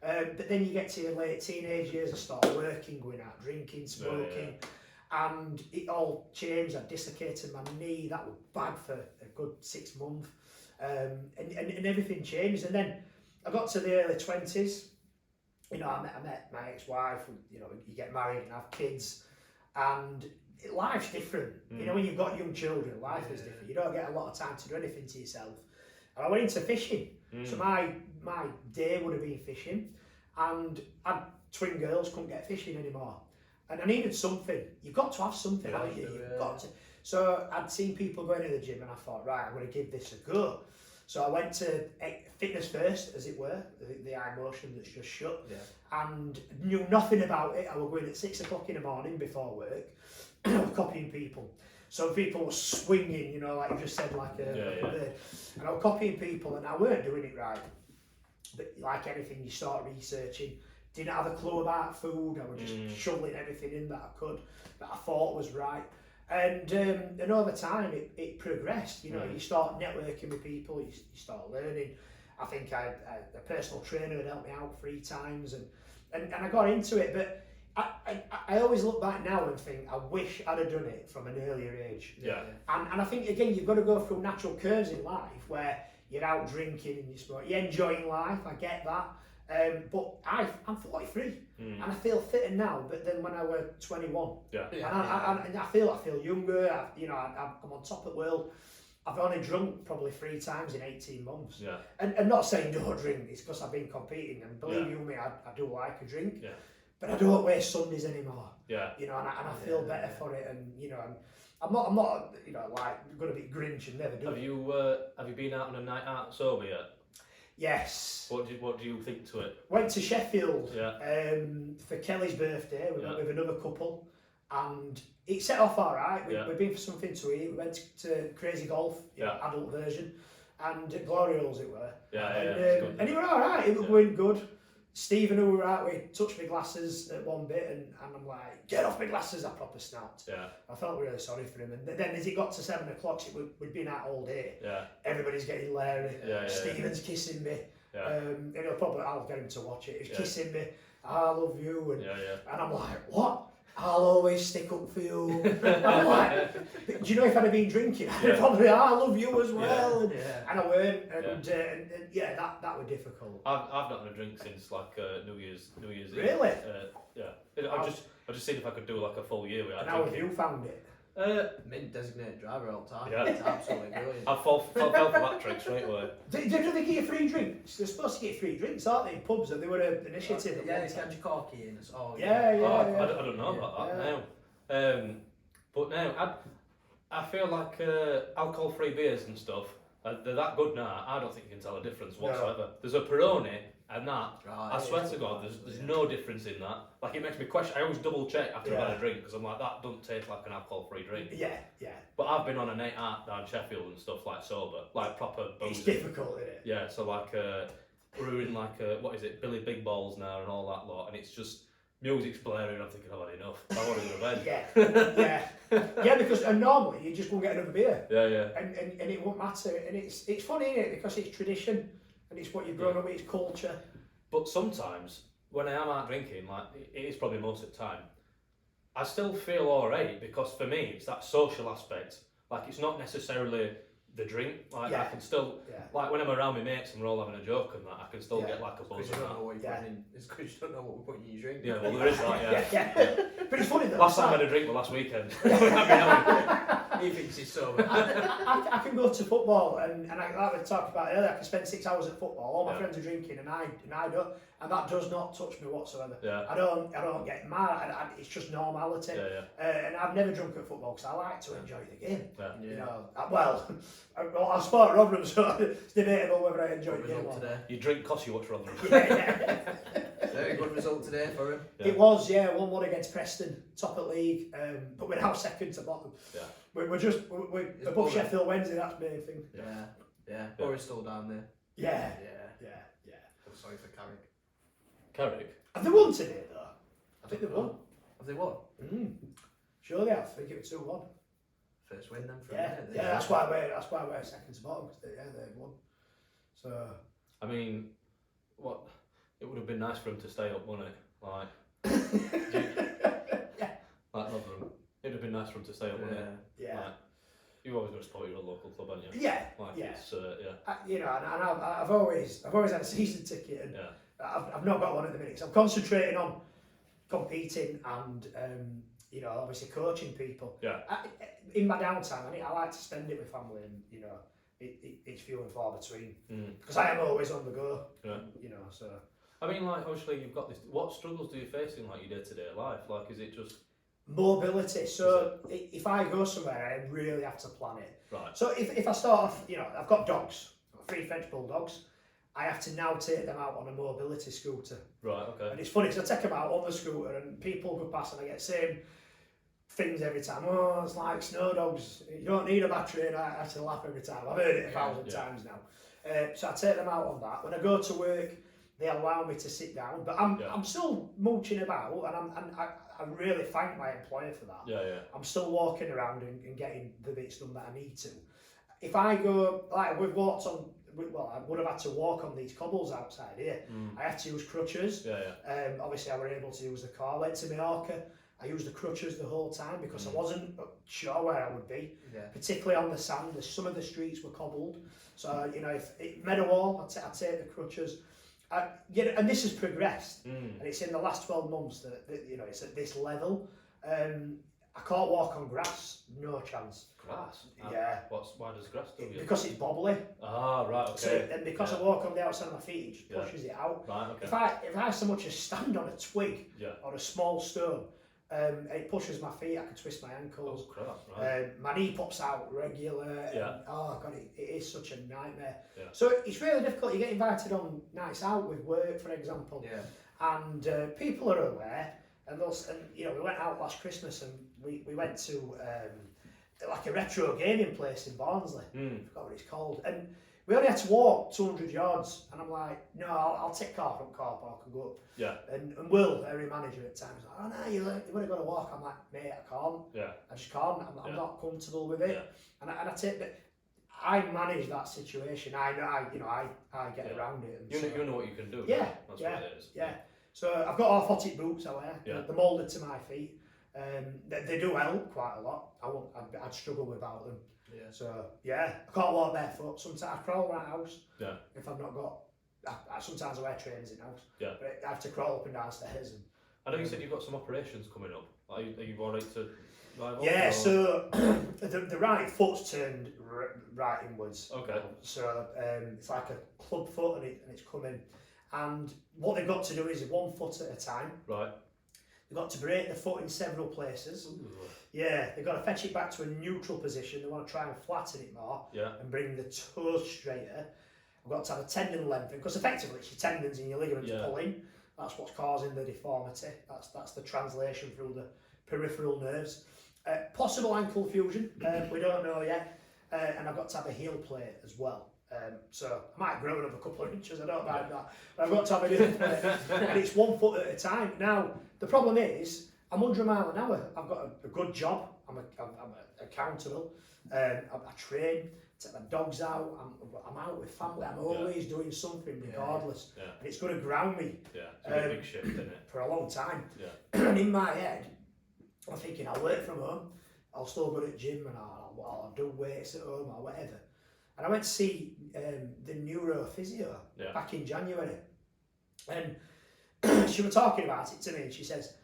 But then you get to your late teenage years, I started working, going out drinking, smoking, and it all changed. I dislocated my knee. That was bad for a good 6 months, and everything changed. And then I got to the early 20s. I met my ex-wife. You get married and have kids, and life's different. When you've got young children, life is different. You don't get a lot of time to do anything to yourself. And I went into fishing. So my day would have been fishing, and I had twin girls, couldn't get fishing anymore. And I needed something. You've got to have something, haven't you? You've got to. So I'd seen people going to the gym, and I thought, right, I'm going to give this a go. So I went to Fitness First, as it were, the eye motion that's just shut, and knew nothing about it. I was going at 6 o'clock in the morning before work, copying people. So people were swinging, like you just said, like a bird. And I was copying people, and I weren't doing it right. But like anything, you start researching. Didn't have a clue about food. I was just shoveling everything in that I could, that I thought was right. And over time, it progressed. You start networking with people, you start learning. I think I had a personal trainer who helped me out 3 times, and I got into it. But I always look back now and think, I wish I'd have done it from an earlier age. Yeah. And I think, again, you've got to go through natural curves in life where you're out drinking and you're enjoying life. I get that. But I'm 43 and I feel fitter now, but then when I was 21, and I feel younger. I'm on top of the world. I've only drunk probably 3 times in 18 months. Yeah. And not saying don't drink, it's because I've been competing, and believe you me, I do like a drink. Yeah. But I don't waste Sundays anymore. Yeah. And I feel better for it, and I'm not, you know, like going to be Grinch and never do Have it. you been out on a night out sober yet? Yes. What do you think to it? Went to Sheffield Yeah. for Kelly's birthday. We went Yeah. with another couple, and it set off all right. Yeah. We've been for something to eat. We went to Crazy Golf, Yeah. adult version, and Glory Holes it were. Yeah, And, good. and it were all right. It was going good. Stephen, who were out, we touched my glasses at one bit, and I'm like, get off my glasses! I proper snapped. Yeah. I felt really sorry for him. And then as it got to 7 o'clock, we'd been out all day. Yeah. Everybody's getting leery. Yeah. Stephen's kissing me. Yeah. And I'll get him to watch it. He's Yeah. kissing me. I love you. And, Yeah. and I'm like, what? I'll always stick up for you. I'm like, do you know if I'd have been drinking, I'd Yeah. probably, I love you as well. And, Yeah. and I weren't. And yeah, that was difficult. I've not had a drink since like New Year's Eve. Really? Yeah. I just seen if I could do like a full year without And how have drinking. you found it? Mint designated driver all the time. Yeah. It's absolutely brilliant. I fell for that trick straight away. Do they give you free drinks? They're supposed to get free drinks, aren't they, in pubs? And they were an initiative. at Yeah, one it's time. got your corky in. Oh, Yeah, yeah. I don't know about that Yeah. now. But now I feel like alcohol-free beers and stuff. They're that good now. I don't think you can tell a difference whatsoever. There's a Peroni and that. Right, I swear to God, there's no difference in that. Like it makes me question. I always double check after I've had a drink because I'm like, that doesn't taste like an alcohol-free drink. Yeah. But I've been on a night out down Sheffield and stuff like sober, like proper booze. It's difficult, isn't it? Yeah, so like we're in like what is it, Billy Big Balls now and all that lot, and it's just music's blaring. I'm thinking I've had enough. I want to go to bed. Yeah, because normally you just won't get another beer. Yeah. And it won't matter. And it's funny, isn't it? Because it's tradition and it's what you've grown up with, it's culture. But sometimes when I am out drinking, like it is probably most of the time, I still feel alright because for me it's that social aspect. Like it's not necessarily the drink. Like I can still, like when I'm around my mates and we're all having a joke and that, I can still get like a buzz. Because you and don't that. know what you're putting in. It's because you don't know what we're putting in your drink. Yeah, well there is that. Yeah. But it's funny though. Last time I had a drink was last weekend. He thinks he's sober. I can go to football and like we talked about earlier, I can spend 6 hours at football. All my Yeah. friends are drinking and I don't, and that does not touch me whatsoever. Yeah. I don't get mad. It's just normality. Yeah. And I've never drunk at football because I like to enjoy the game. Yeah. You know, I sport Rotherham, so it's debatable whether I enjoy Good the game result or today. not. You drink cost you watch Rotherham. Yeah. Very good result today for him. Yeah. It was, 1-1 against Preston, top of league, but we're now second to bottom. Yeah. We're above Borough. Sheffield Wednesday, that's the main thing. Yeah. Borough's still down there. Yeah. Sorry for Carrick. Carrick? Have they won today though? I think they won. Have they won? Sure they have. I think it was 2-1. First win then for Yeah, a minute. that's why we're second to bottom, because they've won. So I mean, it would have been nice for him to stay up, wouldn't it? Like, like Rotherham. It would have been nice for him to stay up, wouldn't it? Yeah. Like, you've always got to support your local club, haven't you? Yeah. Like, Yeah. it's, You know, and I've always had a season ticket, and yeah. I've not got one at the minute. So I'm concentrating on competing and you know, obviously coaching people. Yeah. In my downtime, I like to spend it with family, and you know, it's few and far between because I am always on the go. Yeah. You know, so. I mean, like, obviously you've got this. What struggles do you face in like your day-to-day life? Like, is it just Mobility. So if I go somewhere, I really have to plan it. right? So if I start off, you know, I've got dogs, I've got 3 French bulldogs. I have to now take them out on a mobility scooter. Right. Okay. And it's funny because I take them out on the scooter and people go past and I get the same things every time. Oh, it's like snow dogs. You don't need a battery, and I have to laugh every time. I've heard it 1,000 times now. So I take them out on that. When I go to work, they allow me to sit down, but I'm still mooching about, and I really thank my employer for that. Yeah. I'm still walking around and getting the bits done that I need to. If I go, like we've walked on, well, I would have had to walk on these cobbles outside here. I had to use crutches. Yeah. Obviously I were able to use the car. Went to Mallorca, I used the crutches the whole time because I wasn't sure where I would be, particularly on the sand. Some of the streets were cobbled, so you know, if it Meadowhall, I'd take the crutches. And this has progressed, and it's in the last 12 months that you know it's at this level. I can't walk on grass, no chance. Grass? Yeah. Why does grass do you? Because it's bobbly. Ah, right, okay. So, and because I walk on the outside of my feet, it just pushes it out. Right, okay. If I so much as stand on a twig or a small stone, It pushes my feet. I can twist my ankles. Oh crap! Right. My knee pops out regular. Yeah. And, oh god, it is such a nightmare. Yeah. So it's really difficult. You get invited on nights out with work, for example, Yeah. and people are aware. And you know, we went out last Christmas and we went to like a retro gaming place in Barnsley. I forgot what it's called. And we only had to walk 200 yards. And I'm like, no, I'll take car from car park and go up. Yeah. And Will, area manager at times, like, oh no, you've only got to walk. I'm like, mate, I can't. Yeah. I just can't. I'm not comfortable with it. Yeah. And I take that. I manage that situation. I get around it. And You know what you can do. Yeah. Right? That's what it is. Yeah. So I've got orthotic boots I wear. Yeah. They're moulded to my feet. They do help quite a lot. I'd struggle without them. Yeah. So yeah, I can't walk barefoot. Sometimes I crawl around the house. Yeah. If I've not got, sometimes I wear trainers in the house. Yeah. But I have to crawl up and down stairs. And I know you said you've got some operations coming up. Are you alright to drive on? yeah. Or? So the right foot's turned right inwards. Okay. So it's like a club foot and it's coming. And what they've got to do is 1 foot at a time. Right. They've got to break the foot in several places. Ooh. Yeah, they've got to fetch it back to a neutral position. They want to try and flatten it more Yeah. and bring the toes straighter. I've got to have a tendon lengthening because effectively it's your tendons and your ligaments pulling. That's what's causing the deformity. That's the translation through the peripheral nerves. Possible ankle fusion, we don't know yet. And I've got to have a heel plate as well. So I might grow another couple of inches, I don't mind that. But I've got to have a heel plate. And it's 1 foot at a time. Now, the problem is, I'm 100 mile an hour. I've got a good job. I'm accountable. I train, take my dogs out. I'm out with family. I'm always doing something regardless. Yeah. And it's going to ground me Yeah. It's a big shift, isn't it? for a long time. Yeah. And in my head, I'm thinking I'll work from home. I'll still go to the gym and I'll do weights at home or whatever. And I went to see the neurophysio back in January. And she was talking about it to me and she says,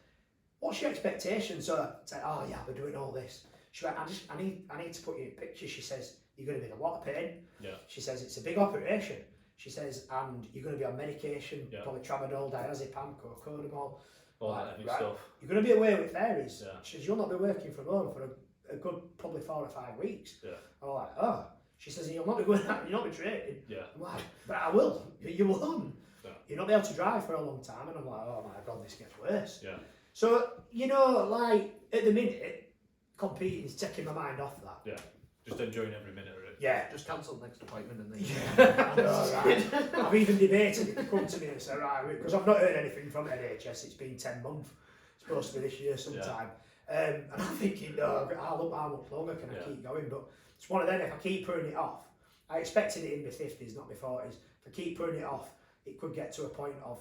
what's your expectation? So I said, oh yeah, we're doing all this. She went, I need to put you in pictures. She says, you're going to be in a lot of pain. Yeah. She says, it's a big operation. She says, and you're going to be on medication, probably tramadol, diazepam, cocodamol. All that heavy stuff. You're going to be away with fairies. Yeah. She says, you'll not be working from home for a good probably 4 or 5 weeks. Yeah. I'm like, oh. She says, you'll not be going out, you'll not be training. Yeah. I'm like, but I will. You won't. Yeah. You'll not be able to drive for a long time. And I'm like, oh my God, this gets worse. Yeah. So, you know, like, at the minute, competing is taking my mind off that. Yeah. Just enjoying every minute of it. Yeah. Just cancel the next appointment and then. Yeah, I know, right? I've even debated it to come to me and say, right, because I've not heard anything from NHS, it's been 10 months. It's supposed to be this year sometime. Yeah. And I'm thinking, no, how much longer can I keep going? But it's one of them, if I keep putting it off, I expected it in my 50s, not my 40s. If I keep putting it off, it could get to a point of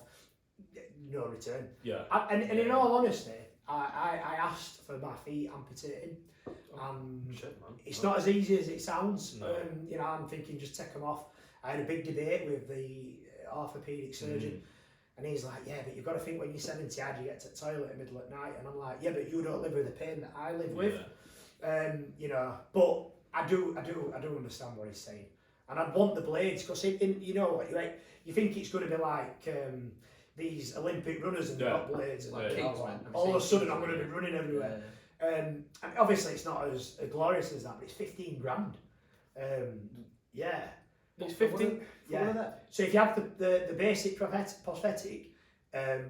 no return. Yeah. And in all honesty, I asked for my feet amputating. It's not as easy as it sounds. No. You know, I'm thinking just take them off. I had a big debate with the orthopaedic surgeon. And he's like, yeah, but you've got to think when you're 70, how do you get to the toilet in the middle at night? And I'm like, yeah, but you don't live with the pain that I live with. You know, but I do understand what he's saying. And I'd want the blades, because you know, you think it's going to be like these Olympic runners and they've got blades. And all of a sudden I'm going to be running everywhere. And obviously it's not as glorious as that, but it's 15 grand. It's 15. Yeah. So if you have the basic prosthetic,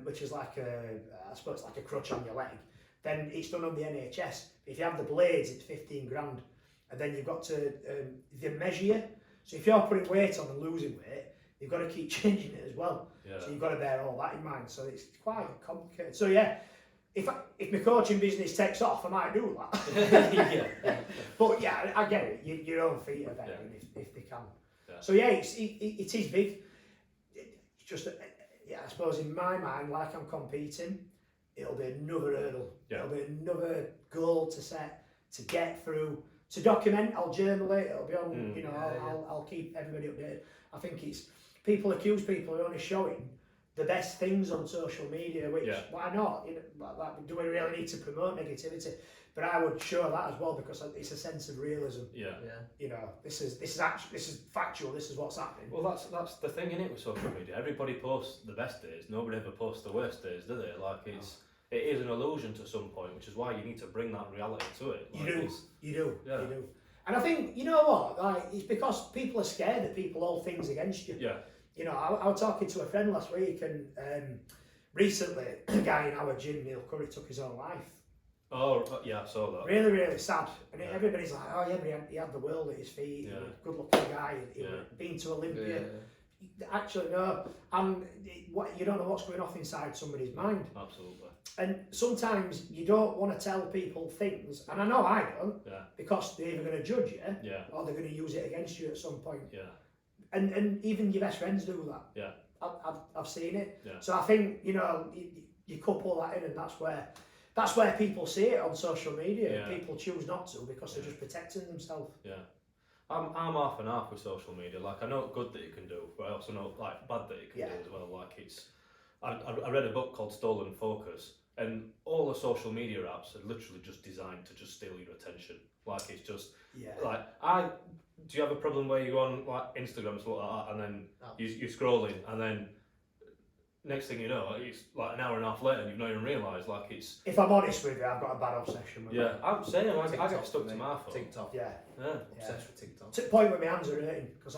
which is like I suppose like a crutch on your leg, then it's done on the NHS. If you have the blades, it's 15 grand, and then you've got to they measure you. So if you're putting weight on and losing weight, you've got to keep changing it as well. Yeah. So you've got to bear all that in mind. So it's quite complicated. So yeah. If my coaching business takes off, I might do that. But yeah, I get it. Your own feet are better if they can. Yeah. So yeah, it is big. It's just, I suppose in my mind, like I'm competing, it'll be another hurdle. Yeah. It'll be another goal to set, to get through, to document. I'll journal it. It'll be on. I'll keep everybody updated. I think people accuse people of only showing the best things on social media, which why not? You know, do we really need to promote negativity? But I would show that as well, because it's a sense of realism. Yeah. You know, this is factual. This is what's happening. Well, that's the thing, innit, with social media. Everybody posts the best days. Nobody ever posts the worst days, do they? Like it is an illusion to some point, which is why you need to bring that reality to it. You Like, do. it's- You do. Yeah. You do. And I think, you know what, like, it's because people are scared that people hold things against you. Yeah. You know, I was talking to a friend last week, and recently, a guy in our gym, Neil Curry, took his own life. Oh, yeah, I saw that. Really, really sad. And Yeah. everybody's like, oh yeah, but he had the world at his feet. He Yeah. was a good-looking guy. He Yeah. been to Olympia. Actually, no. And what you don't know what's going off inside somebody's mind. Absolutely. And sometimes you don't want to tell people things, and I know I don't, Yeah. because they're either going to judge you Yeah. or they're going to use it against you at some point. Yeah. And even your best friends do that. Yeah. I've seen it. Yeah. So I think, you know, you couple that in, and that's where people see it on social media. Yeah. And people choose not to because they're just protecting themselves. Yeah. I'm half and half with social media. Like, I know good that you can do, but I also know like bad that you can Yeah. do as well. Like, it's I read a book called Stolen Focus, and all the social media apps are literally just designed to just steal your attention. Like, it's just Yeah. like do you have a problem where you go on like Instagram and stuff like that, and then you're scrolling, and then next thing you know, it's like an hour and a half later, and you've not even realised. Like, it's If I'm honest with you, I've got a bad obsession with yeah. it. I'm saying I TikTok get stuck for to me. my phone. TikTok. Yeah. Yeah. Obsessed with TikTok. To the point where my hands are hurting because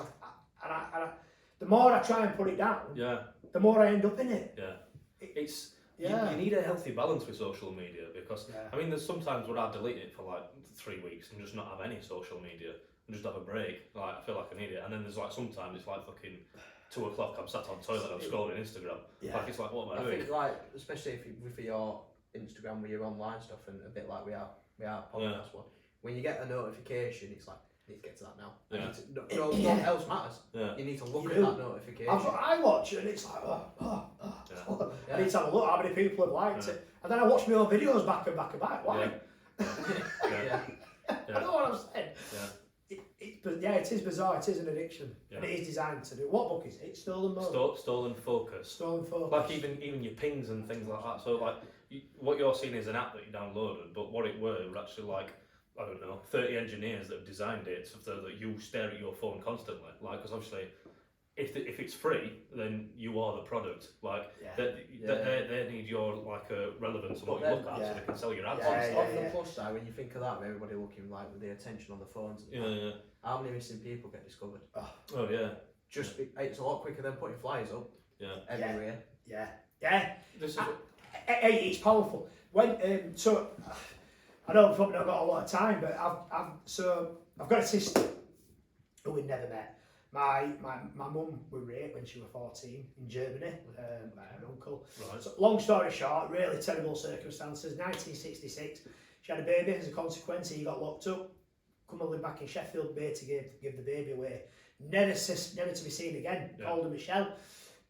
the more I try and put it down, Yeah. the more I end up in it. Yeah. It's Yeah. you need a healthy balance with social media, because Yeah. I mean, there's sometimes where I delete it for like 3 weeks and just not have any social media and just have a break. Like, I feel like I need it, and then there's like sometimes it's like fucking 2 o'clock. I'm sat on the toilet, I'm scrolling Instagram. Yeah. Like, it's like, what am I I doing? think, like, especially if you, with your Instagram, with your online stuff, and a bit like we are podcast one. When you get a notification, it's like, I need to get to that now. I Yeah. need to, nothing else matters. Yeah. You need to look You at do. that notification. I watch it and it's like, Yeah. I need to have a look how many people have liked Yeah. it. And then I watch my own videos back and back and back. Why? Yeah. Yeah. Yeah. I know what I'm saying. Yeah. It is bizarre. It is an addiction. And Yeah. it is designed to do. What book is it? Stolen Mode? Stolen Focus. Stolen Focus. Like, even your pings and things like that. So like, what you're seeing is an app that you downloaded, but what it were actually like, I don't know, 30 engineers that have designed it so that you stare at your phone constantly. Like, because obviously, if it's free, then you are the product. Like, Yeah. they need your like relevance and But what you then- look at, so yeah. they can sell your ads Yeah, and On stuff. the plus side, when you think of that, with everybody looking like with the attention on the phones, and Yeah, that, yeah. how many missing people get discovered? Oh yeah. It's a lot quicker than putting flyers up Yeah. everywhere. Yeah. This is Hey, it's powerful. When so, I know I've probably not got a lot of time, but I've got a sister who we'd never met. My mum was raped when she was 14 in Germany by her uncle. right. So, long story short, really terrible circumstances. 1966, she had a baby. As a consequence, he got locked up. Come and live back in Sheffield Bay to give the baby away. Never to be seen again. Yeah. Called her Michelle.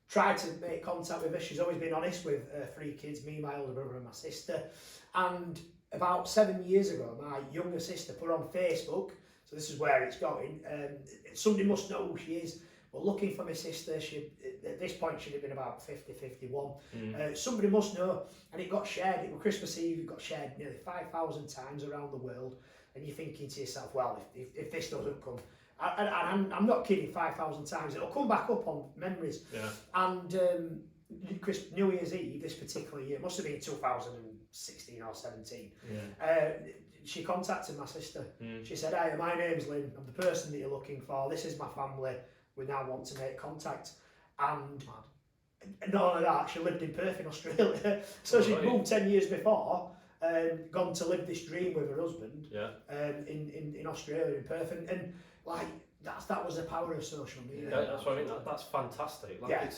Tried to make contact with her. She's always been honest with her 3 kids, me, my older brother and my sister. And about 7 years ago, my younger sister put on Facebook, so this is where it's going, somebody must know who she is. We're looking for my sister. At this point she'd have been about 50, 51. Somebody must know, and it got shared. It was Christmas Eve. It got shared nearly 5,000 times around the world. And you're thinking to yourself, well, if this doesn't come, and I'm not kidding, 5,000 times, it'll come back up on memories. Yeah. And New Year's Eve this particular year, must have been 2016 or 17. Yeah. She contacted my sister. Mm. She said, "Hi, my name's Lynn. I'm the person that you're looking for. This is my family. We now want to make contact." And not only that, she lived in Perth in Australia. So she'd moved 10 years before and gone to live this dream with her husband. Yeah. In Australia, in Perth, and like that was the power of social media. Yeah, that's what I mean. That's fantastic. Like, Yeah.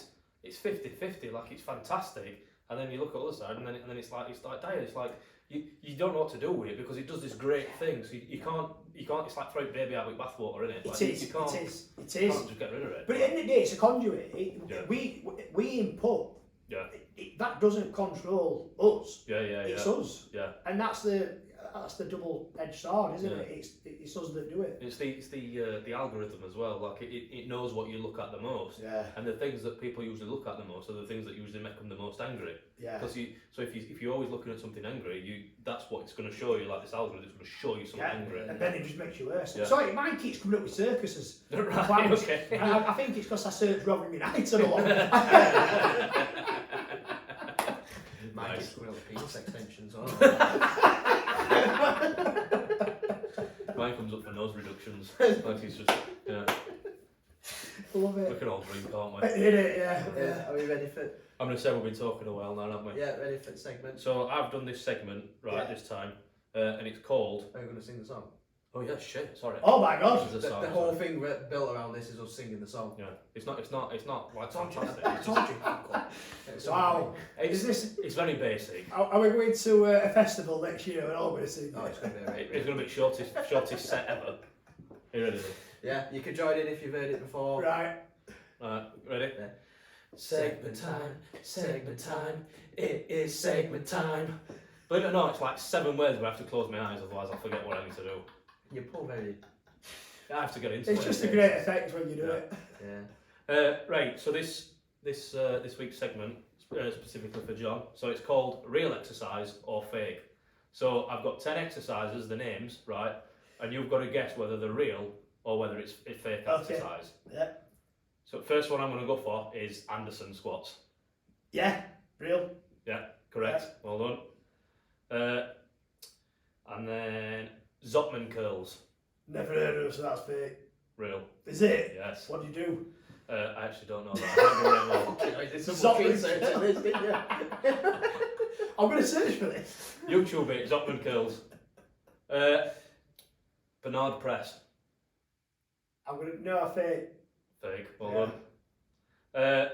it's 50-50. Like, it's fantastic. And then you look at the other side, and then it's like dire. It's like you don't know what to do with it because it does this great thing. So you can't. It's like throwing baby out with bathwater, isn't it? Like, It is. You can't, It is. you can't just get rid of it. But at the end of the day, it's a conduit. Yeah. We input. Yeah. That doesn't control us. Yeah. It's us. Yeah. And that's the double-edged sword, isn't Yeah. it? It's us that do it. It's the algorithm as well. Like, it knows what you look at the most. Yeah. And the things that people usually look at the most are the things that usually make them the most angry. Yeah. Because if you're always looking at something angry, that's what it's going to show you. Like, this algorithm is going to show you something Yeah. angry. And then it just makes you worse. Yeah. Sorry, mine keeps coming up with circuses. Right, Clowns. okay. And I think it's because I searched Robin United a lot. It's going to penis extensions. Mine comes up for nose reductions. Like he's just, yeah. Love We it. can all drink, can't we? In it, yeah. Yeah, are we ready for? I'm going to say we've been talking a while now, haven't we? Yeah, ready for the segment. So I've done this segment, right, Yeah. this time, and it's called... Are you going to sing the song? Oh yeah, shit, sorry. Oh my god. This is a song, The whole sorry. thing built around this is us singing the song. Yeah, it's not like fantastic. I It's told just, you. It's Wow. it's, Is this? it's very basic. Are we going to a festival next year and all going to sing? Oh, it's going to be alright. It's going to be shortest set ever. Are you ready? Yeah, you can join in if you've heard it before. Right. Ready? Yeah. Segment time, it is segment time. Believe it or not, it's like 7 words where I have to close my eyes, otherwise I'll forget what I need to do. You pull very. I have to get into It's it. just a great effect when you do Yeah. it. Yeah. Right, so this week's segment, specifically for John, so it's called Real Exercise or Fake. So I've got 10 exercises, the names, right, and you've got to guess whether they're real or whether it's a fake Okay. exercise. Yeah. So the first one I'm going to go for is Anderson squats. Yeah. Real. Correct, well done. And then Zotman curls. Never heard of, so that's fake. Real, Is it? yes. What do you do? I actually don't know that. I don't know very well. It's a Zotman. fucking search of this, didn't you? I'm going to search for this. YouTube it, Zotman curls. Bernard press. I'm going to. No, fake. Fake, well done.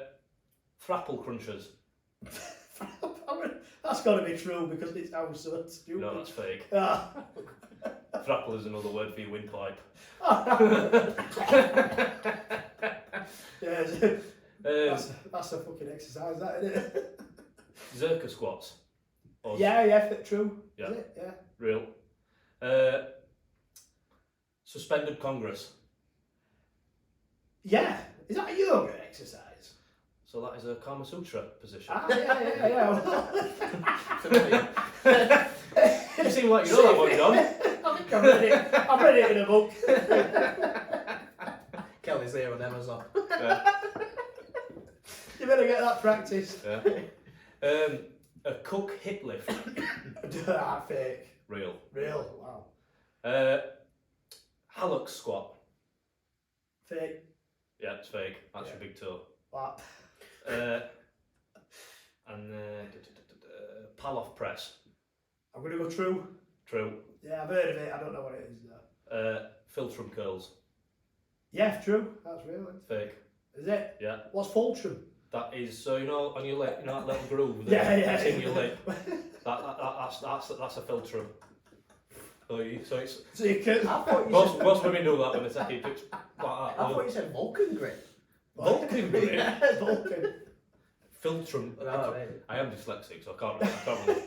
Thrapple crunchers. That's got to be true because it sounds so stupid. No, that's fake. Ah. Thrapple is another word for your windpipe. Yeah, Um, that's a fucking exercise, that isn't it? Zerka squats. Or Yeah, true. Yeah. Is it? Yeah. Real. Suspended Congress. Yeah. Is that a yoga exercise? So that is a Kama Sutra position. Yeah. You seem like you know that one, John. I think I've read it in a book. Kelly's here on Amazon. Yeah. You better get that practice. Yeah. A Cook hip lift. Fake. Real. Real. Wow. Hallux squat. Fake. Yeah, it's fake. That's Yeah. your big toe. What? And Palloff press. I'm going to go true. True. Yeah, I've heard of it. I don't know what it is though. Philtrum curls. Yeah, true. That's real. Fake. Is it? Yeah. What's fulcrum? That is, so you know on your lip, you know that little groove Yeah, there, yeah. that's in your lip. That's a philtrum. So it's So you can. I thought you most said. women do that when they take it like that. I thought you said Vulcan grip. Vulcan grip. Yeah, Vulcan. Philtrum. Oh, right. I am dyslexic, so I can't really.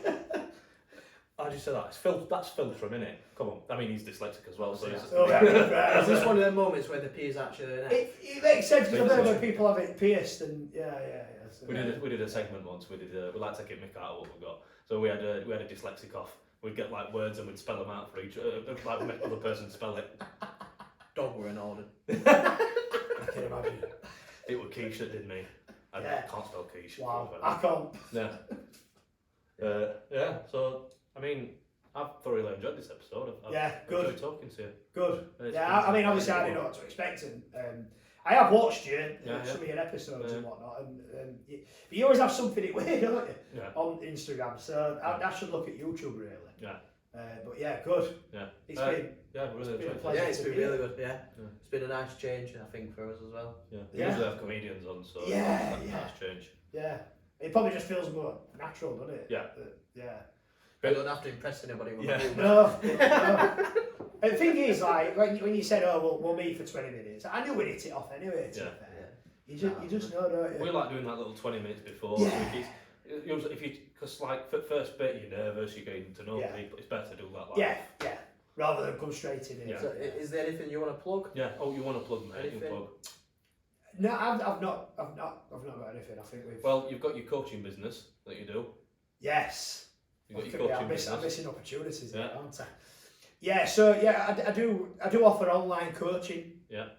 I just said that. That's Philtrum, innit? Come on. I mean, he's dyslexic as well, so it's Oh, right, Is this right. one of them moments where the P is actually an F? It makes sense because I've heard when Makes people have it pierced and yeah. So we did a segment once. We like to get Mick out of what we've got. So we had a dyslexic off. We'd get like words and we'd spell them out for each, like make other person spell it. Dog were in order. I can imagine. It was quiche that did me. I Yeah. can't spell quiche. Wow, I can't. Yeah. Yeah. So I mean, I've thoroughly enjoyed this episode. I've Good. enjoyed talking to you. Good. It's Yeah, been- I mean, obviously, I didn't know what to expect, and I have watched you Yeah, some of your episodes and Yeah. whatnot, and you always have something in way, don't you, Yeah. on Instagram? So I should look at YouTube really. Yeah. But yeah, good. Yeah. It's Uh, been Yeah, really It's been a enjoyed it. pleasure. Yeah, it's been to be really here. good. Yeah. It's been a nice change, I think, for us as well. Yeah. Yeah. We usually have comedians on, so Yeah, that's a yeah. nice change. yeah. It probably just feels more natural, doesn't it? Yeah. Yeah. We don't have to impress anybody with Yeah. the No. And the thing is, like when you said, "Oh, we'll meet for 20 minutes," I knew we'd hit it off anyway. To be Yeah. fair. You just know, don't you? We like doing that little 20 minutes before. Yeah. Usually, because like for first bit you're nervous, you're getting to know Yeah. people. It's better to do that. Like, Yeah. Rather than come straight in. Yeah. So, is there anything you want to plug? Yeah. Oh, you want to plug, mate? You Anything? plug. No, I've not got anything. I think we've. Well, you've got your coaching business that you do. Yes. You've got your I'm coaching business. missing opportunities, Yeah. there, aren't I? Yeah. So yeah, I do offer online coaching. Yeah.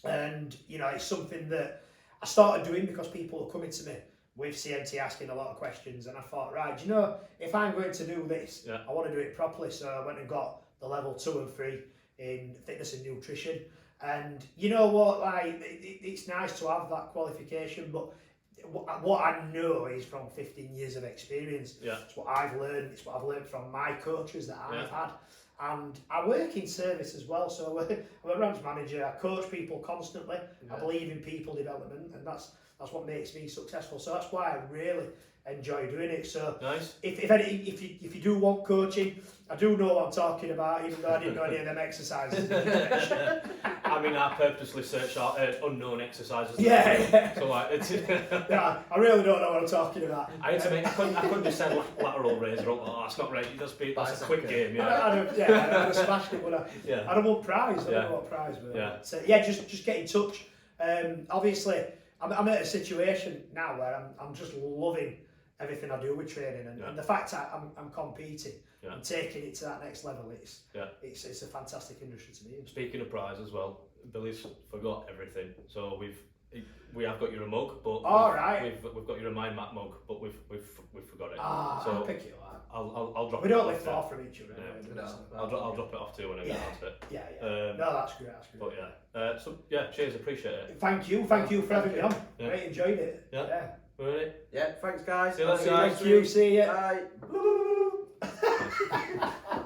And it's something that I started doing because people are coming to me with CMT asking a lot of questions, and I thought, right, do you know, if I'm going to do this, Yeah. I want to do it properly. So I went and got the level 2 and 3 in fitness and nutrition. And you know what, like it's nice to have that qualification, but what I know is from 15 years of experience. Yeah. It's what I've learned. It's what I've learned from my coaches that I've Yeah. had. And I work in service as well, so I'm a branch manager. I coach people constantly. Yeah. I believe in people development, and that's what makes me successful. So that's why I really enjoy doing it. So Nice. if you do want coaching, I do know what I'm talking about, even though I didn't know any of them exercises. I mean, I purposely search out unknown exercises. Yeah. So like, it's Yeah, I really don't know what I'm talking about. I had to make. I couldn't just say lateral raise. Or, oh, that's not right. That's a quick game. Yeah. I'd have smashed it, but Yeah. I don't want prize. I Yeah. don't know what prize. But Yeah. So yeah, just get in touch. Obviously, I'm at a situation now where I'm just loving everything I do with training, and the fact that I'm competing and taking it to that next level, it's a fantastic industry to be in. Speaking of prize as well, Billy's forgot everything. So we have got you a mug, but we've got you a mind map mug, but we've forgot it. So I'll pick it up. I'll drop We it don't off. live far from each other. Yeah. Anyway, I'll drop it off to you when I get onto it. Yeah. No, that's great. But yeah, so yeah, cheers, appreciate it. Thank you for having me on. Yeah. Great, enjoyed it. Yeah. Ready? Yeah, thanks guys. See you later, See you guys. next Thank you, week. see ya. Bye.